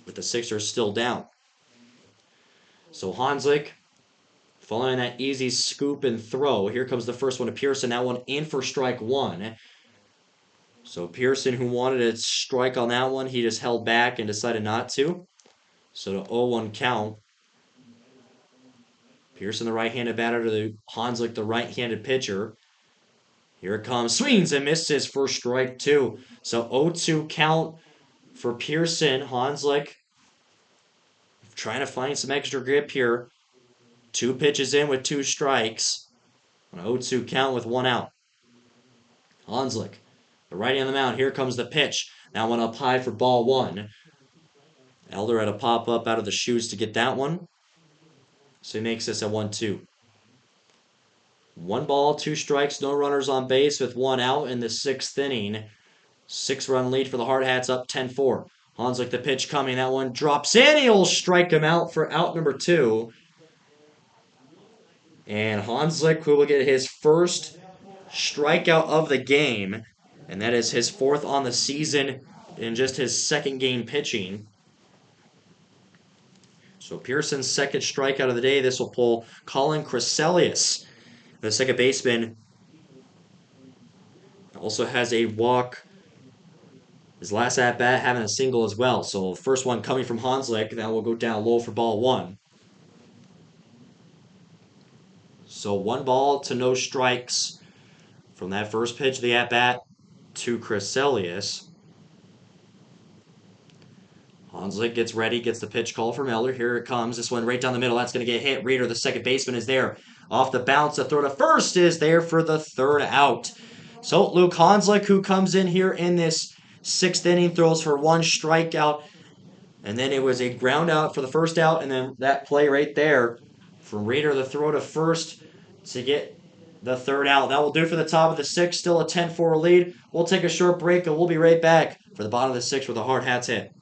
with the Sixers still down. So Hanslick, following that easy scoop and throw, here comes the first one to Pearson. That one in for strike 1. So Pearson, who wanted a strike on that one, he just held back and decided not to. So the 0-1 count. Pearson, the right-handed batter, to the Hanslick, the right-handed pitcher. Here it comes. Swings and misses for strike 2. So 0-2 count for Pearson. Hanslick trying to find some extra grip here. 2 pitches in with 2 strikes. An 0-2 count with 1 out. Hanslick, the righty on the mound. Here comes the pitch. That one up high for ball 1. Elder had a pop up out of the shoes to get that one. So he makes this a 1-2. 1 ball, 2 strikes, no runners on base with 1 out in the sixth inning. 6-run lead for the Hardhats, up 10-4. Hanslick, the pitch coming. That one drops in. He'll strike him out for out number 2. And Hanslick, who will get his first strikeout of the game, and that is his 4th on the season in just his 2nd game pitching. So Pearson's 2nd strikeout of the day. This will pull Colin Crescelius, the second baseman. Also has a walk. His last at-bat having a single as well. So first one coming from Hanslick. That will go down low for ball 1. So 1 ball to no strikes from that first pitch of the at-bat to Crescelius. Hanslick gets ready, gets the pitch call from Elder. Here it comes. This one right down the middle. That's going to get hit. Reeder, the second baseman, is there. Off the bounce, the throw to first is there for the 3rd out. So Luke Hanslick, who comes in here in this 6th inning, throws for 1 strikeout. And then it was a ground out for the first out. And then that play right there from Reeder, the throw to first to get the 3rd out. That will do for the top of the 6th. Still a 10-4 lead. We'll take a short break and we'll be right back for the bottom of the 6th with a Hardhats hit.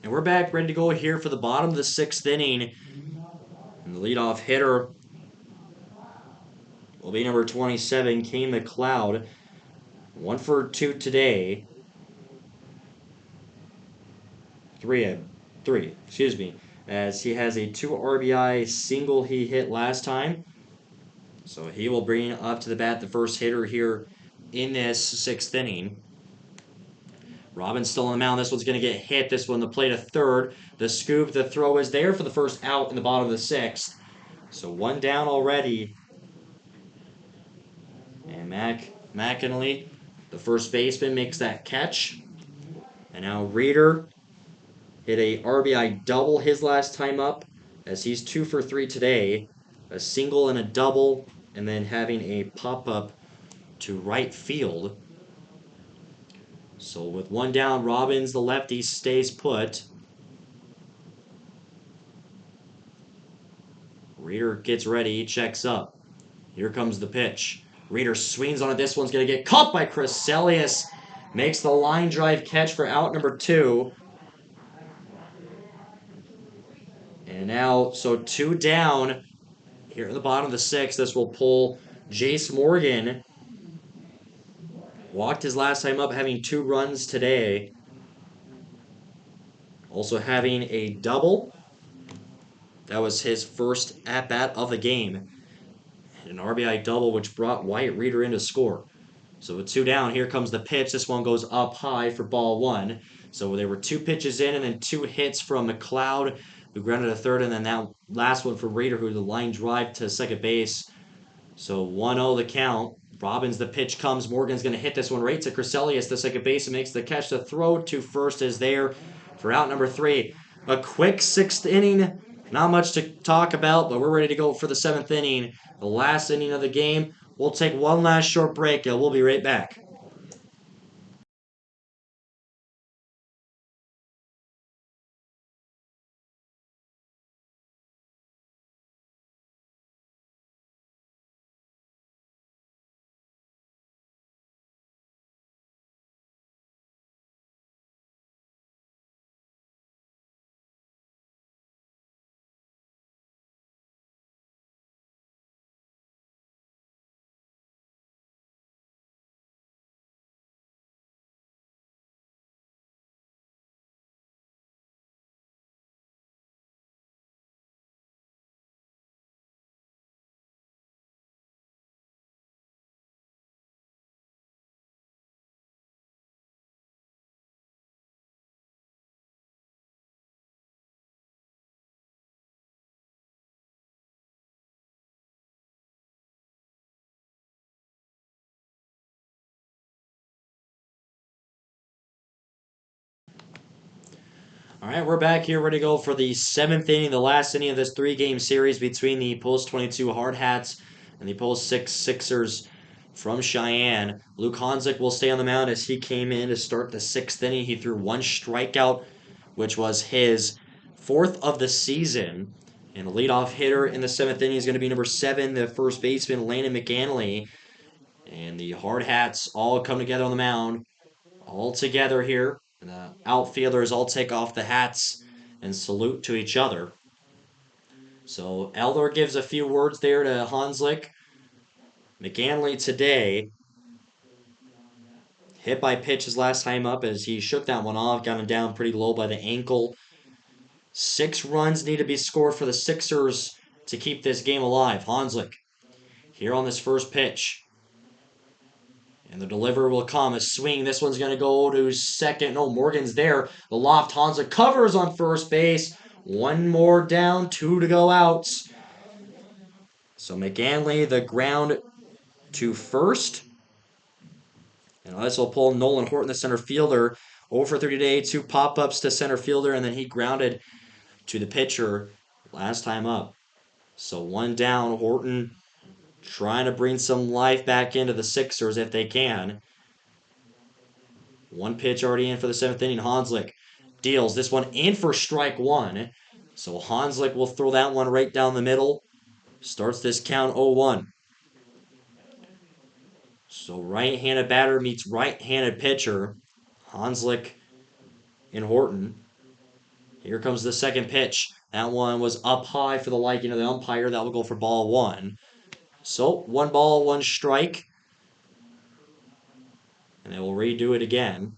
And we're back ready to go here for the bottom of the sixth inning. And the leadoff hitter will be number 27, Kane McLeod. 1 for 2 today. Three, excuse me. As he has a 2 RBI single he hit last time. So he will bring up to the bat the first hitter here in this sixth inning. Robin's still on the mound. This one's going to get hit. This one, the plate of third. The scoop, the throw is there for the first out in the bottom of the sixth. So one down already. And McInally, the first baseman, makes that catch. And now Reeder hit a RBI double his last time up, as he's 2 for 3 today. A single and a double, and then having a pop up to right field. So with one down, Robbins, the lefty, stays put. Reeder gets ready, checks up. Here comes the pitch. Reeder swings on it. This one's going to get caught by Crescelius. Makes the line drive catch for out number 2. And now, so 2 down here in the bottom of the sixth. This will pull Jace Morgan. Walked his last time up, having 2 runs today. Also having a double. That was his first at-bat of the game. An RBI double, which brought Wyatt Reeder in to score. So with 2 down, here comes the pitch. This one goes up high for ball 1. So there were 2 pitches in and then 2 hits from McLeod, who grounded a third, and then that last one from Reeder, who the line drive to second base. So 1-0 the count. Robbins, the pitch comes. Morgan's going to hit this one right to Crescelius, the second base, and makes the catch. The throw to first is there for out number 3. A quick sixth inning. Not much to talk about, but we're ready to go for the 7th inning. The last inning of the game. We'll take one last short break, and we'll be right back. All right, we're back here ready to go for the 7th inning, the last inning of this 3-game series between the Post 22 Hardhats and the Post 6 Sixers from Cheyenne. Luke Honzik will stay on the mound as he came in to start the 6th inning. He threw 1 strikeout, which was his 4th of the season. And the leadoff hitter in the 7th inning is going to be number 7, the first baseman, Landon McAnally. And the Hardhats all come together on the mound, all together here. The outfielders all take off the hats and salute to each other. So Elder gives a few words there to Hanslick. McAnally today hit by pitch his last time up as he shook that one off, got him down pretty low by the ankle. 6 runs need to be scored for the Sixers to keep this game alive. Hanslick here on this first pitch. And the delivery will come. A swing. This one's going to go to second. No, Morgan's there. The loft. Hansa covers on first base. 1 more down. 2 to go outs. So McAnally, the ground to first. And this will pull Nolan Horton, the center fielder, over 30 today. 2 pop-ups to center fielder, and then he grounded to the pitcher last time up. So 1 down. Horton trying to bring some life back into the Sixers if they can. 1 pitch already in for the 7th inning. Hanslick deals this one in for strike 1. So Hanslick will throw that one right down the middle. Starts this count 0-1. So right-handed batter meets right-handed pitcher. Hanslick and Horton. Here comes the second pitch. That one was up high for the liking of the umpire. That will go for ball one. So, 1 ball, 1 strike. And they will redo it again.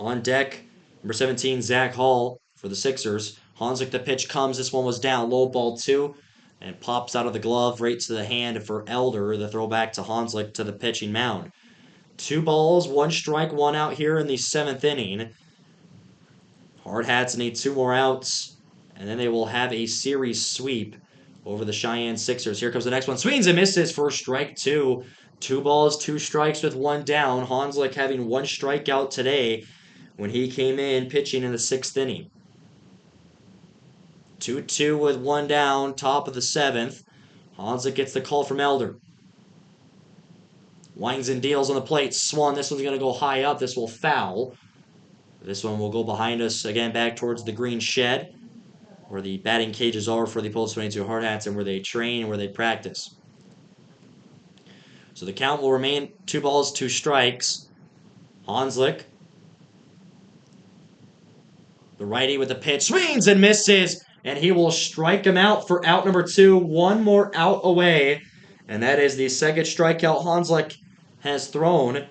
On deck, number 17, Zach Hall for the Sixers. Hanslick, the pitch comes. This one was down. Low ball 2. And pops out of the glove right to the hand for Elder. The throwback to Hanslick to the pitching mound. 2 balls, 1 strike, 1 out here in the 7th inning. Hardhats need 2 more outs. And then they will have a series sweep over the Cheyenne Sixers. Here comes the next one. Swings and misses for strike 2. 2 balls, 2 strikes with 1 down. Hanslick having 1 strikeout today when he came in pitching in the 6th inning. 2-2 with 1 down, top of the 7th. Hanslick gets the call from Elder. Winds and deals on the plate. Swan, this one's going to go high up. This will foul. This one will go behind us again back towards the green shed where the batting cages are for the Post 22 Hardhats and where they train and where they practice. So the count will remain 2 balls, 2 strikes. Hanslick, the righty with the pitch, swings and misses, and he will strike him out for out number 2. 1 more out away, and that is the 2nd strikeout Hanslick has thrown.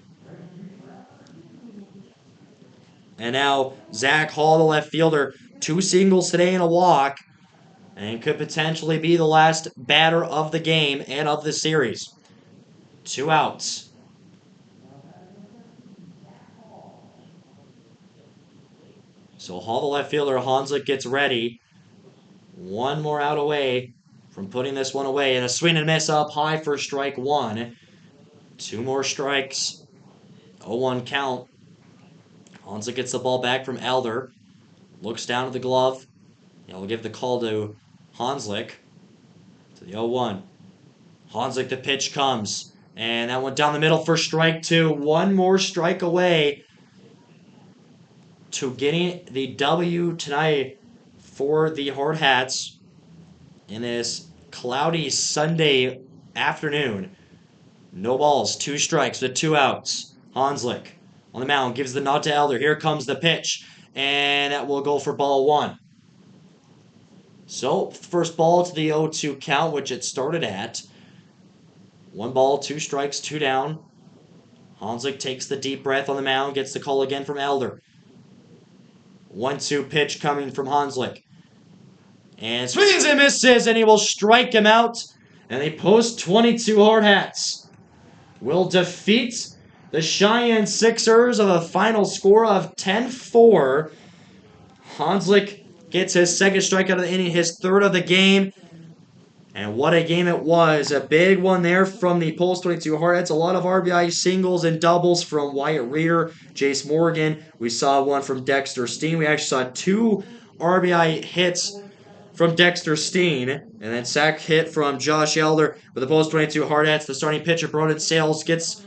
And now Zach Hall, the left fielder, 2 singles today and a walk, and could potentially be the last batter of the game and of the series. 2 outs. So Hall, the left fielder, Hanslick gets ready. 1 more out away from putting this one away. And a swing and miss up high for strike 1. 2 more strikes. 0-1 count. Hanslick gets the ball back from Elder. Looks down at the glove. He'll give the call to Hanslick. To the 0-1. Hanslick, the pitch comes. And that one down the middle for strike 2. 1 more strike away to getting the W tonight for the Hardhats in this cloudy Sunday afternoon. No balls, 2 strikes with 2 outs. Hanslick on the mound gives the nod to Elder. Here comes the pitch, and that will go for ball 1. So, first ball to the 0-2 count, which it started at. 1 ball, 2 strikes, 2 down. Hanslick takes the deep breath on the mound, gets the call again from Elder. 1-2 pitch coming from Hanslick. And swings and misses, and he will strike him out. And the Post 22 Hardhats will defeat the Cheyenne Sixers of a final score of 10-4. Hanslick gets his 2nd strikeout of the inning, his 3rd of the game. And what a game it was. A big one there from the Post 22 Hardhats. A lot of RBI singles and doubles from Wyatt Reeder, Jace Morgan. We saw one from Dexter Steen. We actually saw 2 RBI hits from Dexter Steen. And then sack hit from Josh Elder with the Post 22 Hardhats. The starting pitcher, Broden Sales, gets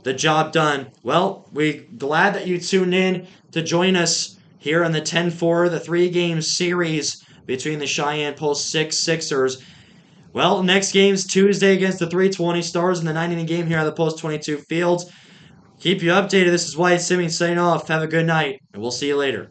the job done. Well, we're glad that you tuned in to join us here on the 10-4, the 3-game series between the Cheyenne Post 6 Sixers. Well, next game's Tuesday against the 320 Stars in the 9-inning game here on the Post 22 Fields. Keep you updated. This is Wyatt Simmons signing off. Have a good night, and we'll see you later.